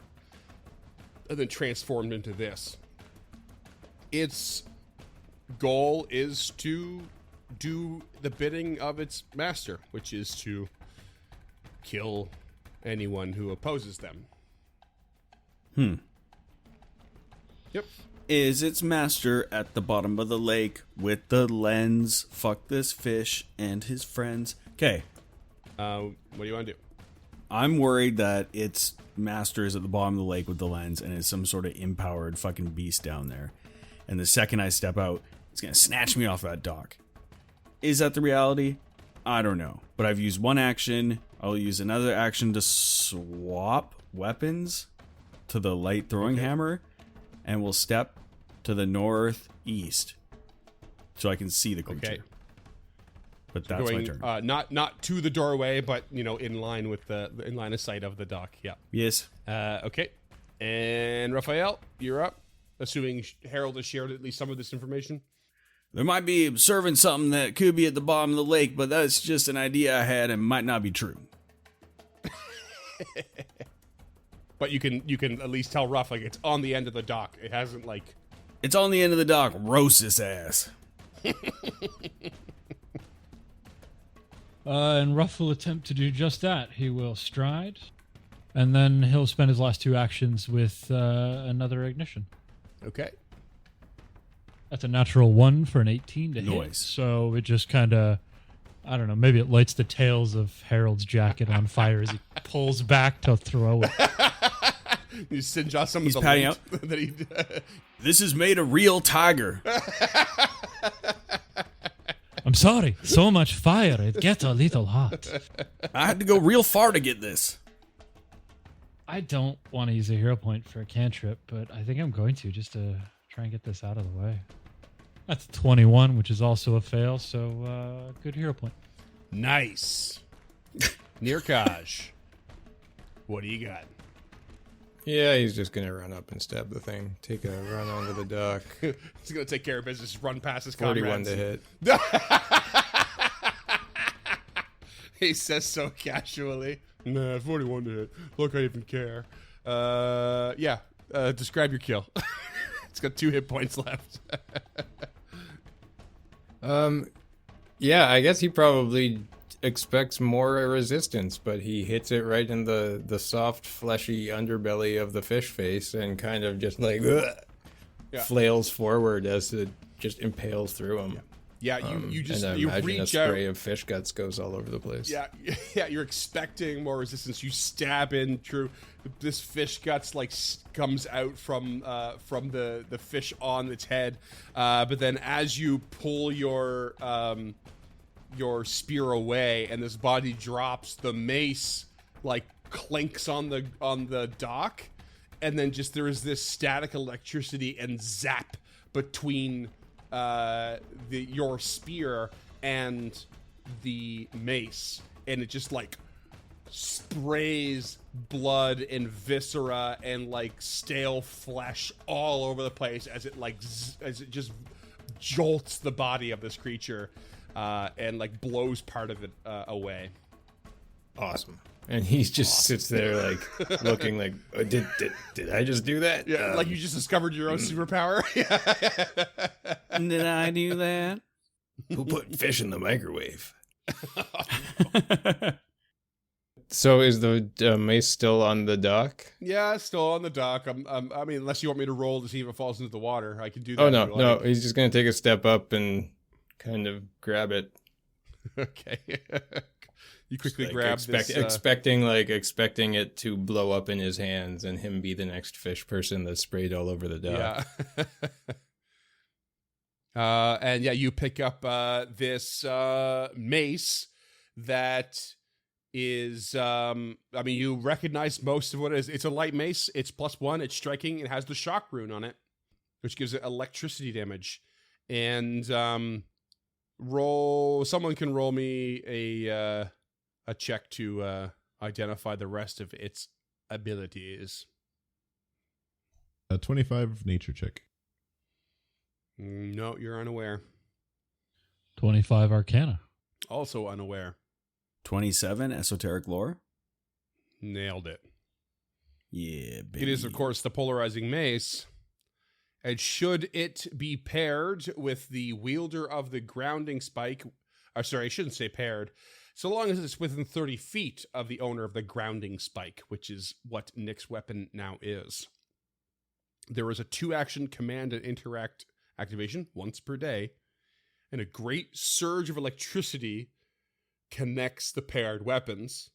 and then transformed into this. Its goal is to do the bidding of its master, which is to kill anyone who opposes them. Yep. Is its master at the bottom of the lake with the lens? Fuck this fish and his friends. Okay. What do you want to do? I'm worried that its master is at the bottom of the lake with the lens and is some sort of empowered fucking beast down there. And the second I step out, it's going to snatch me off that dock. Is that the reality? I don't know. But I've used one action. I'll use another action to swap weapons to the light throwing hammer. And we'll step to the northeast so I can see the creature. Okay. But that's my turn. Not to the doorway, but in line with in line of sight of the dock. Yeah. Yes. Okay. And Raphael, you're up. Assuming Harold has shared at least some of this information. There might be observing something that could be at the bottom of the lake, but that's just an idea I had and might not be true. But you can at least tell Ruff it's on the end of the dock. It hasn't It's on the end of the dock. Roast this ass. And Ruff will attempt to do just that. He will stride, and then he'll spend his last two actions with another ignition. Okay. That's a natural 1 for an 18 to hit. Nice. So it just kind of, I don't know, maybe it lights the tails of Harold's jacket on fire as he pulls back to throw it. You singe off some He's of the patting lint out. that he. This is made of real tiger. I'm sorry. So much fire, it gets a little hot. I had to go real far to get this. I don't want to use a hero point for a cantrip, but I think I'm going to just to try and get this out of the way. That's 21, which is also a fail, so good hero point. Nice. Nirkaj, what do you got? Yeah, he's just gonna run up and stab the thing. Take a run onto the dock. He's gonna take care of business. Run past his 41 comrades. to hit. He says so casually. Nah, 41 to hit. Look, I even care. Yeah. Describe your kill. It's got 2 hit points left. Yeah, I guess he probably expects more resistance, but he hits it right in the soft, fleshy underbelly of the fish face and kind of just like flails forward as it just impales through him. Yeah, you just and I you imagine reach a spray out. of fish guts goes all over the place. Yeah, you're expecting more resistance. You stab in through. This fish guts comes out from the fish on its head, but then as you pull your spear away and this body drops, the mace clinks on the dock, and then just there is this static electricity and zap between your spear and the mace, and it just sprays blood and viscera and stale flesh all over the place as it just jolts the body of this creature and blows part of it away. Awesome. And he just sits there looking did I just do that? Yeah, you just discovered your own superpower. Did I do that? Who put fish in the microwave? So is the mace still on the dock? Yeah, it's still on the dock. I mean, unless you want me to roll to see if it falls into the water, I can do that. Oh no, he's just gonna take a step up and kind of grab it. Okay. You quickly grab this. Expecting it to blow up in his hands and him be the next fish person that's sprayed all over the dock. Yeah. And yeah, you pick up this mace that is, you recognize most of what it is. It's a light mace. It's +1. It's striking. It has the shock rune on it, which gives it electricity damage. And someone can roll me a check to identify the rest of its abilities. A 25 nature check. No, you're unaware. 25 Arcana. Also unaware. 27 esoteric lore. Nailed it. Yeah, baby. It is, of course, the polarizing mace. And should it be paired with the wielder of the grounding spike, I shouldn't say paired, so long as it's within 30 feet of the owner of the grounding spike, which is what Nick's weapon now is. There is a 2-action command and interact activation once per day, and a great surge of electricity connects the paired weapons,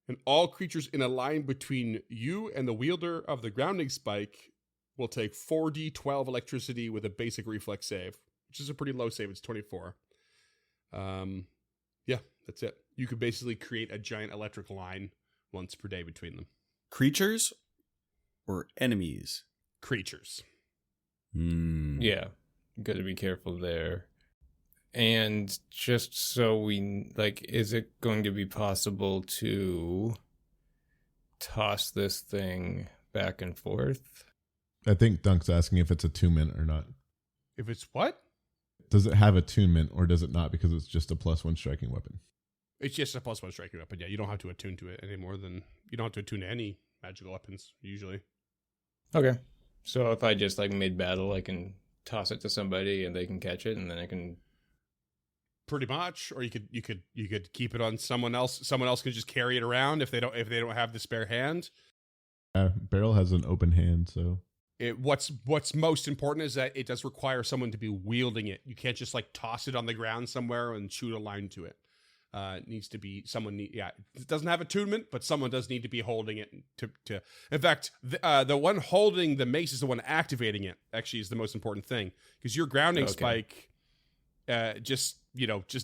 and all creatures in a line between you and the wielder of the grounding spike will take 4d12 electricity with a basic reflex save, which is a pretty low save. It's 24. Yeah, that's it. You could basically create a giant electric line once per day between them. Creatures or enemies? Creatures. Yeah, got to be careful there. And just so we, is it going to be possible to toss this thing back and forth? I think Dunk's asking if it's attunement or not. If it's what? Does it have attunement or does it not, because it's just a +1 striking weapon? It's just a +1 striking weapon. Yeah, you don't have to attune to it any more than you don't have to attune to any magical weapons usually. Okay. So if I just mid-battle, I can toss it to somebody and they can catch it, and then I can. Pretty much, or you could keep it on someone else. Someone else can just carry it around if they don't have the spare hand. Beryl has an open hand, so. What's most important is that it does require someone to be wielding it. You can't just toss it on the ground somewhere and shoot a line to it. needs to be it doesn't have attunement, but someone does need to be holding it to in fact, the one holding the mace is the one activating it, actually, is the most important thing, because your grounding spike just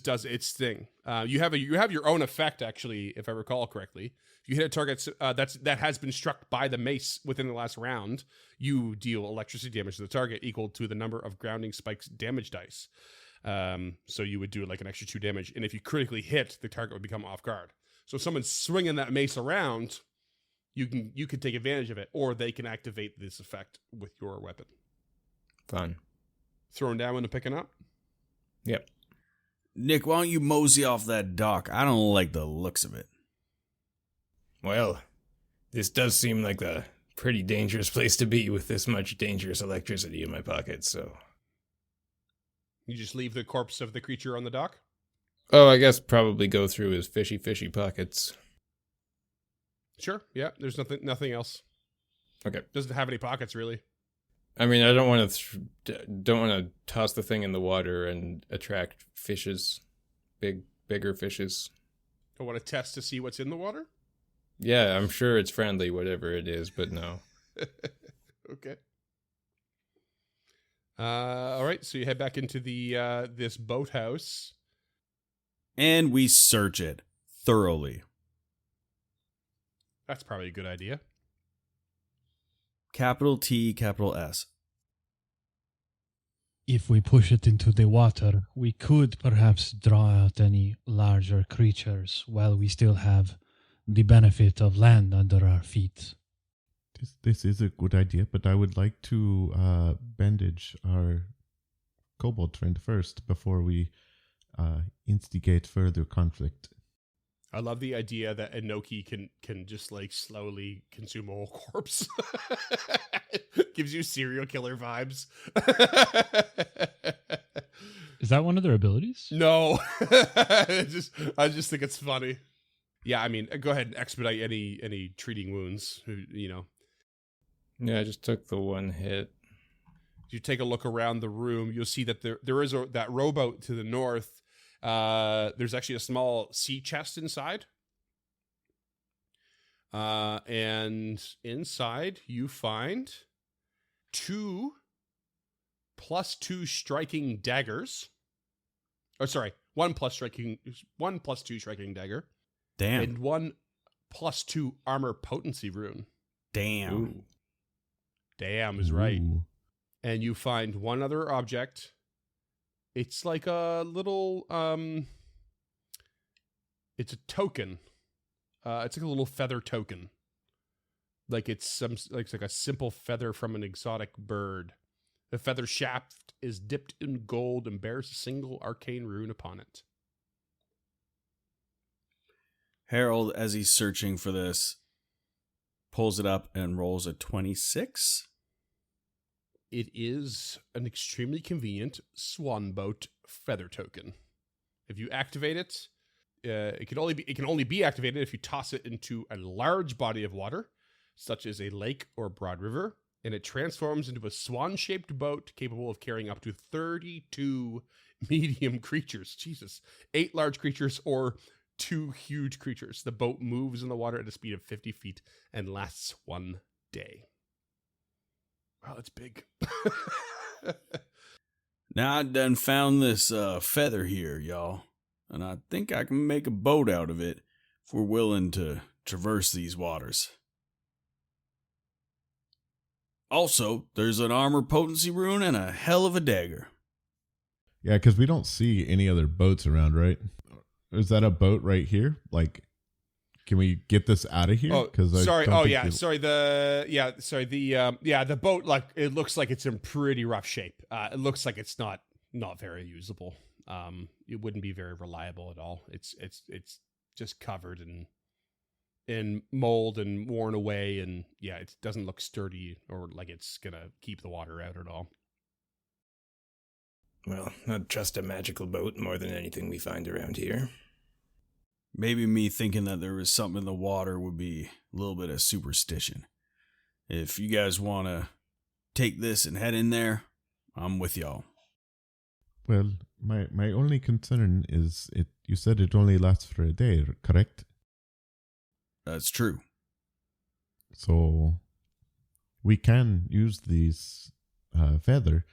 does its thing. You have your own effect, actually, if I recall correctly. If you hit a target that has been struck by the mace within the last round, you deal electricity damage to the target equal to the number of grounding spikes damage dice. So you would do like an extra 2 damage, and if you critically hit, the target would become off guard. So if someone's swinging that mace around, you can take advantage of it, or they can activate this effect with your weapon. Fun. Throwing down and picking up. Yep. Nick, why don't you mosey off that dock? I don't like the looks of it. Well, this does seem like a pretty dangerous place to be with this much dangerous electricity in my pocket, so... You just leave the corpse of the creature on the dock? Oh, I guess probably go through his fishy pockets. Sure, yeah, there's nothing else. Okay. Doesn't have any pockets, really. I mean, I don't want to toss the thing in the water and attract fishes, bigger fishes. I want to test to see what's in the water? Yeah, I'm sure it's friendly, whatever it is, but no. Okay. All right, so you head back into the this boathouse. And we search it thoroughly. That's probably a good idea. Capital T, capital S. If we push it into the water, we could perhaps draw out any larger creatures while we still have the benefit of land under our feet. This is a good idea, but I would like to bandage our kobold friend first before we instigate further conflict. I love the idea that Inoki can just like slowly consume a whole corpse. Gives you serial killer vibes. Is that one of their abilities? No. I just think it's funny. Yeah, I mean, go ahead and expedite any treating wounds, Yeah, I just took the one hit. If you take a look around the room, you'll see that there is that rowboat to the north. There's actually a small sea chest inside. And inside you find 2 +2 striking daggers. Oh, sorry, 1 +2 striking dagger. Damn. And 1 +2 armor potency rune. Damn. Ooh. Damn is right. Ooh. And you find one other object. It's like a little, it's a token. It's like a little feather token. Like it's like a simple feather from an exotic bird. The feather shaft is dipped in gold and bears a single arcane rune upon it. Harold, as he's searching for this, pulls it up and rolls a 26. It is an extremely convenient swan boat feather token. If you activate it, it can only be activated if you toss it into a large body of water, such as a lake or broad river, and it transforms into a swan-shaped boat capable of carrying up to 32 medium creatures. Jesus. 8 large creatures or 2 huge creatures. The boat moves in the water at a speed of 50 feet and lasts 1 day. Wow, that's big. Now I done found this feather here, y'all, and I think I can make a boat out of it if we're willing to traverse these waters. Also, there's an armor potency rune and a hell of a dagger. Yeah, because we don't see any other boats around, right? Is that a boat right here? Like, can we get this out of here? Oh, sorry. don't Oh, think yeah. it- Sorry. The boat, like, it looks like it's in pretty rough shape. It looks like it's not very usable. It wouldn't be very reliable at all. It's just covered in mold and worn away, and yeah, it doesn't look sturdy or like it's gonna keep the water out at all. Well, I'd trust a magical boat more than anything we find around here. Maybe me thinking that there was something in the water would be a little bit of superstition. If you guys want to take this and head in there, I'm with y'all. Well, my only concern is it. You said it only lasts for a day, correct? That's true. So we can use these feather,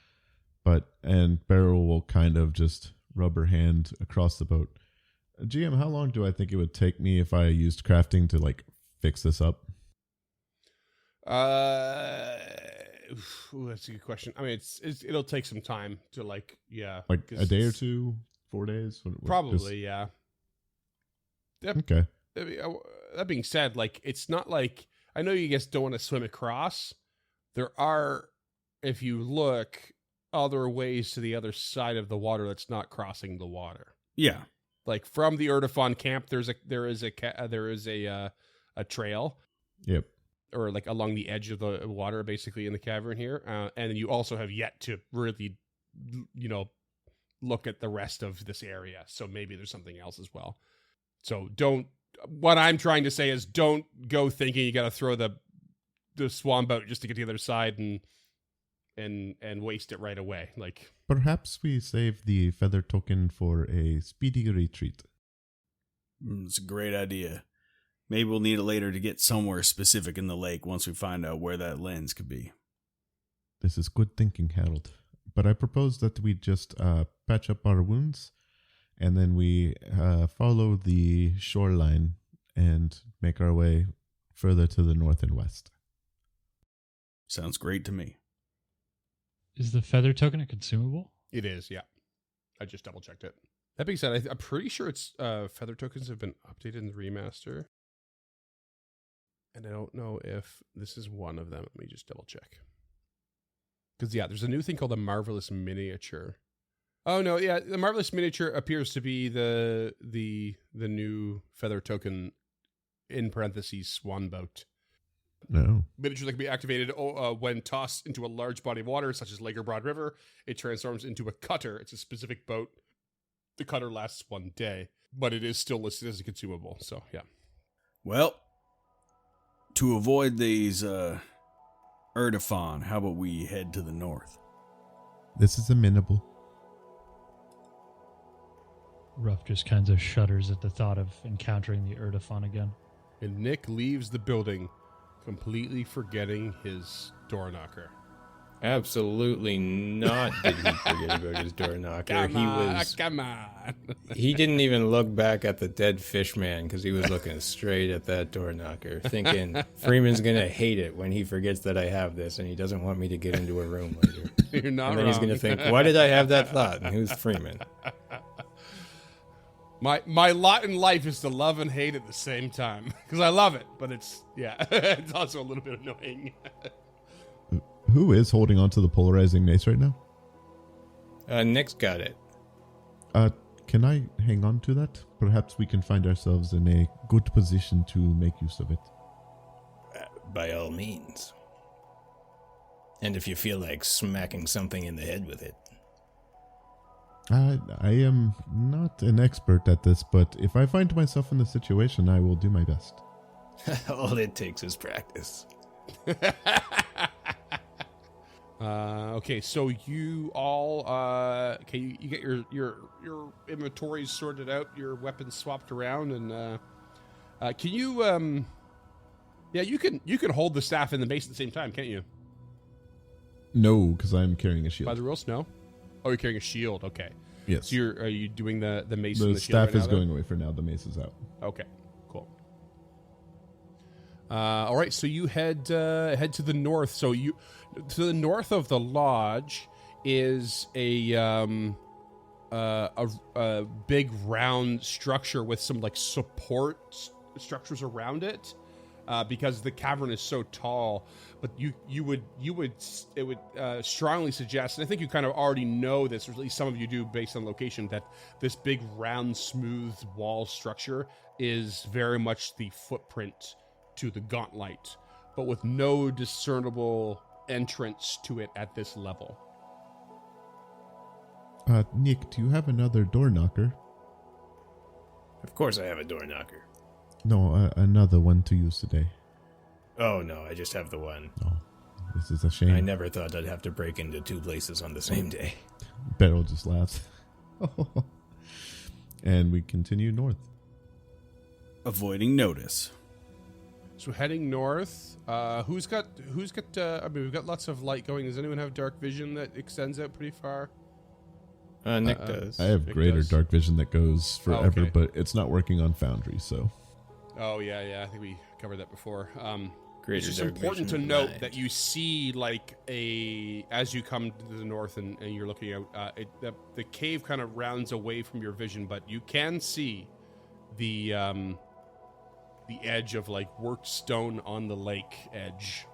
and Beryl will kind of just rub her hand across the boat. GM, how long do I think it would take me if I used crafting to like fix this up? That's a good question. I mean, it'll take some time to like Like a day or two, 4 days. Probably, yeah. Yep. Okay. That being said, like it's not like I know you guys don't want to swim across. There are, if you look, other ways to the other side of the water that's not crossing the water. Yeah. Like from the Erdefon camp, there is a trail. Yep. Or like along the edge of the water, basically in the cavern here, and you also have yet to really, look at the rest of this area. So maybe there's something else as well. So don't. What I'm trying to say is, don't go thinking you got to throw the swan boat just to get to the other side and waste it right away. Like perhaps we save the feather token for a speedy retreat. It's a great idea. Maybe we'll need it later to get somewhere specific in the lake once we find out where that lens could be. This is good thinking, Harold. But I propose that we just patch up our wounds, and then we follow the shoreline and make our way further to the north and west. Sounds great to me. Is the feather token a consumable? it is, yeah. I just double checked it. That being said, I'm pretty sure it's feather tokens have been updated in the remaster. And I don't know if this is one of them. Let me just double check. Because, yeah, there's a new thing called the Marvelous Miniature. Oh, no, yeah, the Marvelous Miniature appears to be the new feather token, in parentheses, swan boat. No. Miniatures that can be activated when tossed into a large body of water, such as Lake or Broad River. It transforms into a cutter. It's a specific boat. The cutter lasts 1 day, but it is still listed as a consumable, so, yeah. Well, to avoid these Erdefon, how about we head to the north? This is amenable. Ruff just kind of shudders at the thought of encountering the Erdefon again. And Nick leaves the building, completely forgetting his door knocker. Absolutely not did he forget about his door knocker. Come on. He didn't even look back at the dead fish man because he was looking straight at that door knocker, thinking Freeman's going to hate it when he forgets that I have this and he doesn't want me to get into a room later. You're not and then wrong. he's going to think, why did I have that thought? And who's Freeman? My lot in life is to love and hate at the same time. Because I love it, but it's also a little bit annoying. Who is holding onto the polarizing mace right now? Nick's got it. Can I hang on to that? Perhaps we can find ourselves in a good position to make use of it. By all means. And if you feel like smacking something in the head with it. I am not an expert at this, but if I find myself in the situation, I will do my best. All it takes is practice. Okay, so you all you get your inventories sorted out, your weapons swapped around, and can you you can hold the staff in the base at the same time, can't you? No, because I'm carrying a shield. By the rules, no. Oh, you're carrying a shield. Okay. Yes. So are you doing the mace? The and the staff shield is right now, going away for now. The mace is out. Okay. Cool. All right. So you head to the north. So to the north of the lodge is a big round structure with some like support structures around it. Because the cavern is so tall, but it would strongly suggest, and I think you kind of already know this, or at least some of you do based on location, that this big round smooth wall structure is very much the footprint to the Gauntlet, but with no discernible entrance to it at this level. Nick, do you have another door knocker? Of course I have a door knocker. No, another one to use today. Oh, no, I just have the one. Oh, This is a shame. I never thought I'd have to break into two places on the same day. Beryl just laughs. And we continue north. Avoiding notice. So heading north. Who's got? I mean, we've got lots of light going. Does anyone have dark vision that extends out pretty far? Nick does. I have Nick greater does. dark vision that goes forever, okay. but it's not working on Foundry, so. Oh yeah. I think we covered that before. Greater It's just dark important to vision note mind. that you see as you come to the north and you're looking out, the cave kind of rounds away from your vision, but you can see the edge of like worked stone on the lake edge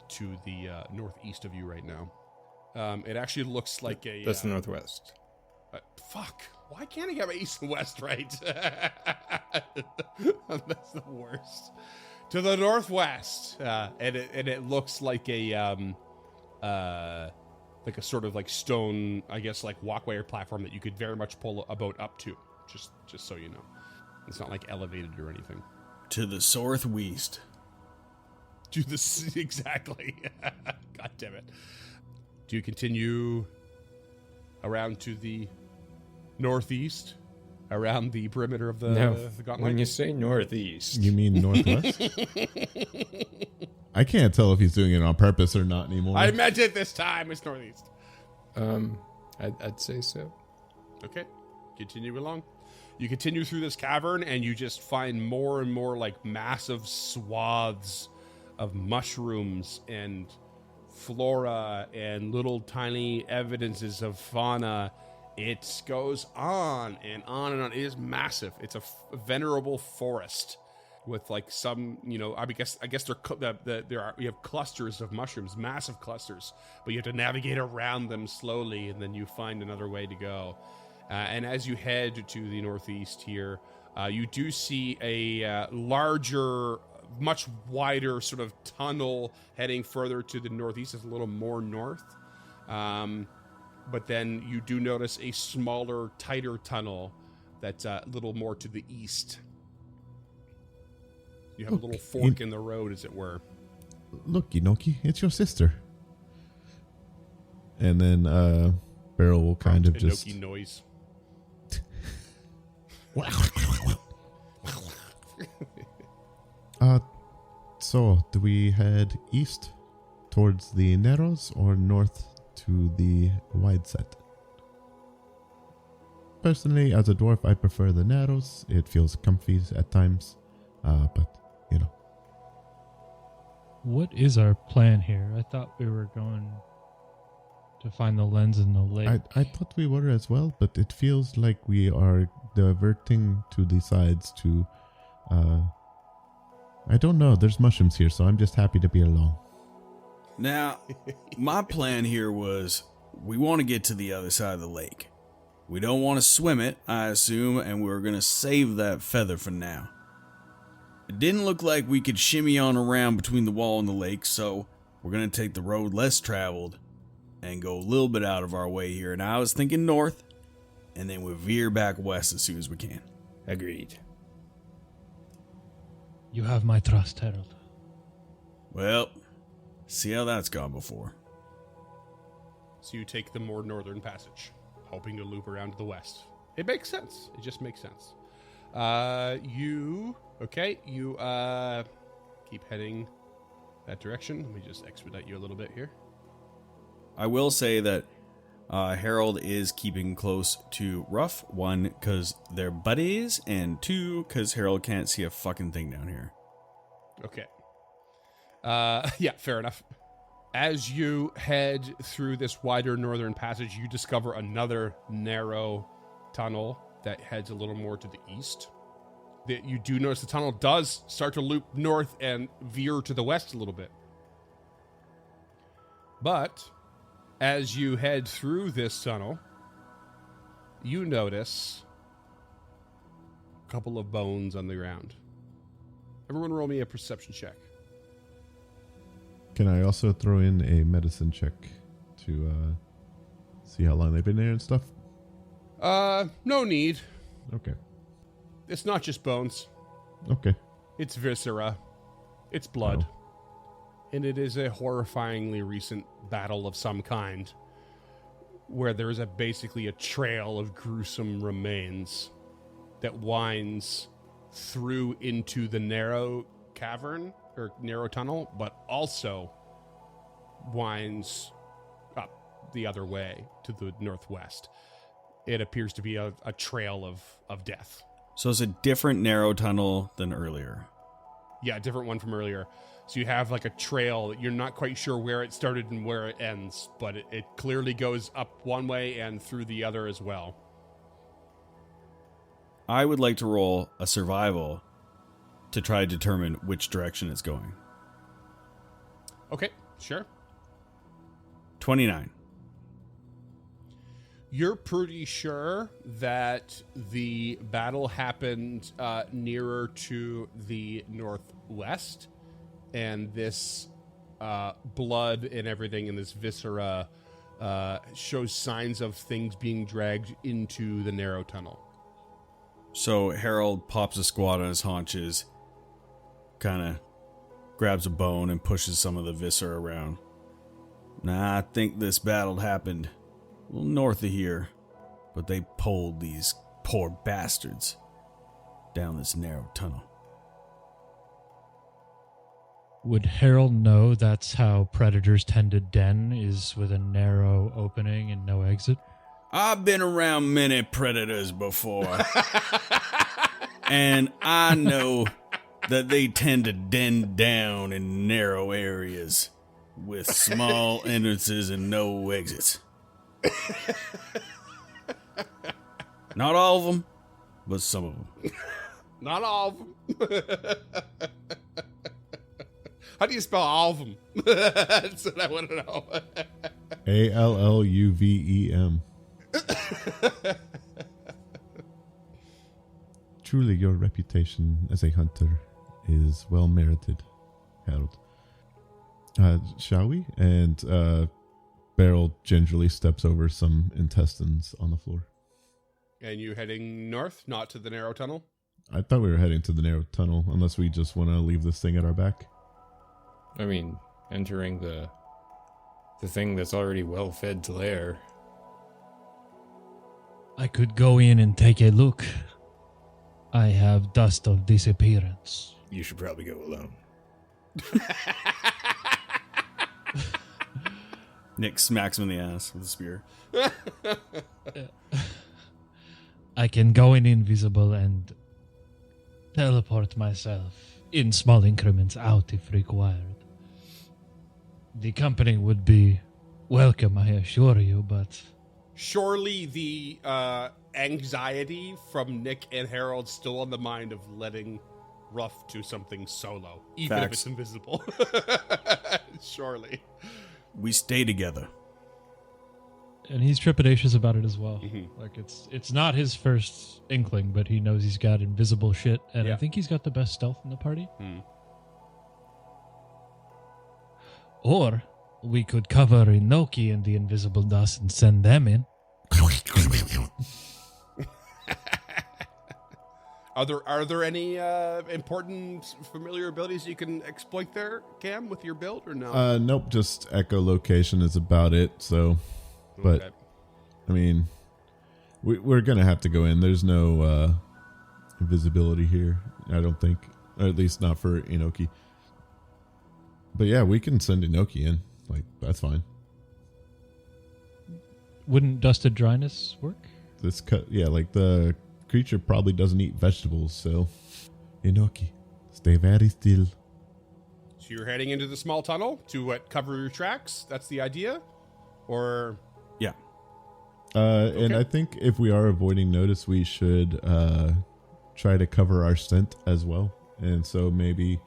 to the northeast of you right now. It actually looks like That's the northwest. Fuck. Why can't I get my east and west right? That's the worst. To the northwest, and it looks like a sort of like stone, I guess, like walkway or platform that you could very much pull a boat up to. Just so you know, it's not like elevated or anything. To the southwest. Do this exactly. God damn it. Do you continue around to the northeast, around the perimeter of the gauntlet? When you say northeast, You mean northwest? I can't tell if he's doing it on purpose or not anymore. I meant it this time. It's northeast. I'd say so. Okay, continue along. You continue through this cavern, and you just find more and more like massive swaths of mushrooms and flora and little tiny evidences of fauna. It goes on and on and on. It is massive. It's a venerable forest with like some, I guess you have clusters of mushrooms, massive clusters, but you have to navigate around them slowly, and then you find another way to go. And as you head to the northeast here, you do see a larger, much wider sort of tunnel heading further to the northeast. It's a little more north. But then you do notice a smaller, tighter tunnel that's a little more to the east. You have a little fork in the road, as it were. Look, Inoki, it's your sister. And then Beryl will kind of just... Inoki noise. So, do we head east towards the Narrows or north to the wide set? Personally, as a dwarf, I prefer the Narrows. It feels comfy at times, but, What is our plan here? I thought we were going to find the lens in the lake. I thought we were as well, but it feels like we are diverting to the sides to... I don't know. There's mushrooms here, so I'm just happy to be along. Now, my plan here was we want to get to the other side of the lake. We don't want to swim it, I assume, and we're going to save that feather for now. It didn't look like we could shimmy on around between the wall and the lake, so we're going to take the road less traveled and go a little bit out of our way here. And I was thinking north, and then we'll veer back west as soon as we can. Agreed. You have my trust, Harold. Well, see how that's gone before. So you take the more northern passage, hoping to loop around to the west. It makes sense. It just makes sense. You keep heading that direction. Let me just expedite you a little bit here. I will say that Harold is keeping close to Ruff. One, because they're buddies, and two, because Harold can't see a fucking thing down here. Okay. Yeah, fair enough. As you head through this wider northern passage, you discover another narrow tunnel that heads a little more to the east. You do notice the tunnel does start to loop north and veer to the west a little bit. But as you head through this tunnel, you notice a couple of bones on the ground. Everyone roll me a perception check. Can I also throw in a medicine check to see how long they've been there and stuff? No need. Okay. It's not just bones. Okay. It's viscera. It's blood. And it is a horrifyingly recent battle of some kind, where there is basically a trail of gruesome remains that winds through into the narrow cavern, or narrow tunnel, but also winds up the other way to the northwest. It appears to be a trail of death. So it's a different narrow tunnel than earlier. Yeah, a different one from earlier. So you have like a trail that you're not quite sure where it started and where it ends, but it clearly goes up one way and through the other as well. I would like to roll a survival to try to determine which direction it's going. Okay, sure. 29. You're pretty sure that the battle happened nearer to the northwest, and this blood and everything in this viscera shows signs of things being dragged into the narrow tunnel. So Harold pops a squat on his haunches, kind of grabs a bone and pushes some of the viscera around. Nah, I think this battle happened a little north of here, but they pulled these poor bastards down this narrow tunnel. Would Harold know that's how predators tend to den, is with a narrow opening and no exit? I've been around many predators before, and I know that they tend to den down in narrow areas with small entrances and no exits. Not all of them, but some of them. Not all of them. How do you spell all of them? That's what I want to know. Alluvem. Truly, your reputation as a hunter is well merited, Harold. Shall we? And Beryl gingerly steps over some intestines on the floor. And you heading north, not to the narrow tunnel? I thought we were heading to the narrow tunnel, unless we just want to leave this thing at our back. I mean, entering the thing that's already well fed to lair. I could go in and take a look. I have dust of disappearance. You should probably go alone. Nick smacks him in the ass with a spear. I can go in invisible and teleport myself in small increments out if required. The company would be welcome, I assure you, but... Surely the anxiety from Nick and Harold still on the mind of letting Ruff do something solo, even if it's invisible. Surely. We stay together. And he's trepidatious about it as well. Mm-hmm. Like it's not his first inkling, but he knows he's got invisible shit, and I think he's got the best stealth in the party. Or we could cover Inoki in the invisible dust and send them in. Are there any important familiar abilities you can exploit there, Cam, with your build, or no? Nope, just echolocation is about it, so... But, Okay. I mean, we're going to have to go in. There's no invisibility here, I don't think. Or at least not for Inoki. But yeah, we can send Inoki in. Like, that's fine. Wouldn't dusted dryness work? Like the creature probably doesn't eat vegetables, so... Inoki, stay very still. So you're heading into the small tunnel to cover your tracks? That's the idea? Or... Yeah. And I think if we are avoiding notice, we should try to cover our scent as well. And so maybe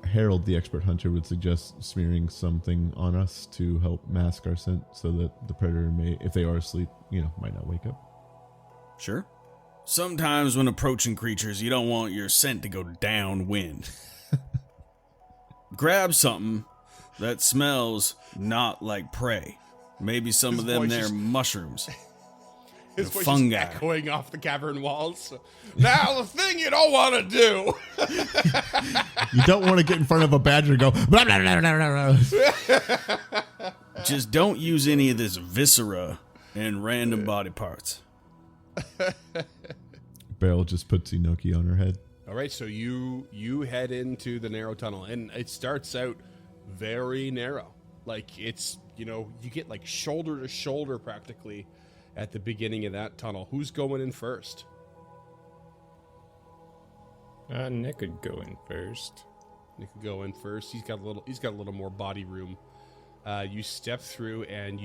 Harold, the expert hunter, would suggest smearing something on us to help mask our scent so that the predator may, if they are asleep, might not wake up. Sure. Sometimes when approaching creatures, you don't want your scent to go downwind. Grab something that smells not like prey. Maybe some of them there mushrooms. His voice fungi. is echoing off the cavern walls. Now, the thing you don't want to do. You don't want to get in front of a badger and go, blah, blah, blah, blah, blah. Just don't use any of this viscera and random body parts. Beryl just puts Inoki on her head. All right, so you head into the narrow tunnel, and it starts out very narrow. Like, it's, you get like shoulder to shoulder practically at the beginning of that tunnel. Who's going in first? Nick could go in first. Nick could go in first. He's got a little more body room. You step through, and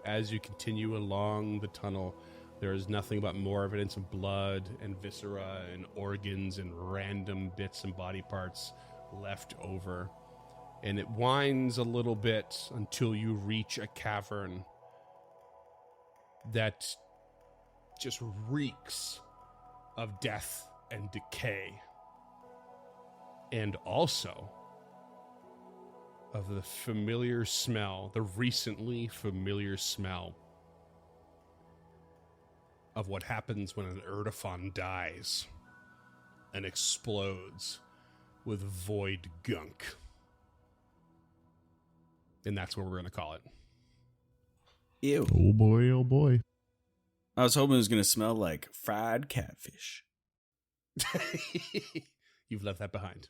as you continue along the tunnel, there is nothing but more evidence of blood and viscera and organs and random bits and body parts left over. And it winds a little bit until you reach a cavern that just reeks of death and decay. And also of the familiar smell, the recently familiar smell of what happens when an Erdifon dies and explodes with void gunk. And that's what we're going to call it. Ew. Oh boy, oh boy. I was hoping it was going to smell like fried catfish. You've left that behind.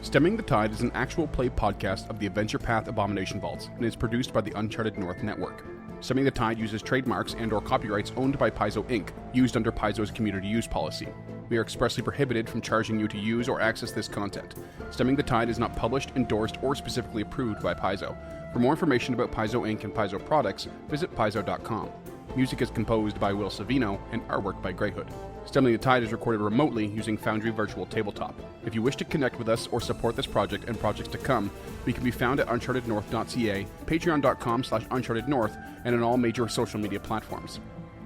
Stemming the Tide is an actual play podcast of the Adventure Path Abomination Vaults and is produced by the Uncharted North Network. Stemming the Tide uses trademarks and/or copyrights owned by Paizo Inc., used under Paizo's community use policy. We are expressly prohibited from charging you to use or access this content. Stemming the Tide is not published, endorsed, or specifically approved by Paizo. For more information about Paizo Inc. and Paizo products, visit paizo.com. Music is composed by Will Savino and artwork by Greyhood. Stemming the Tide is recorded remotely using Foundry Virtual Tabletop. If you wish to connect with us or support this project and projects to come, we can be found at unchartednorth.ca, patreon.com/unchartednorth, and on all major social media platforms.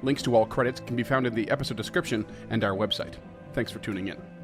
Links to all credits can be found in the episode description and our website. Thanks for tuning in.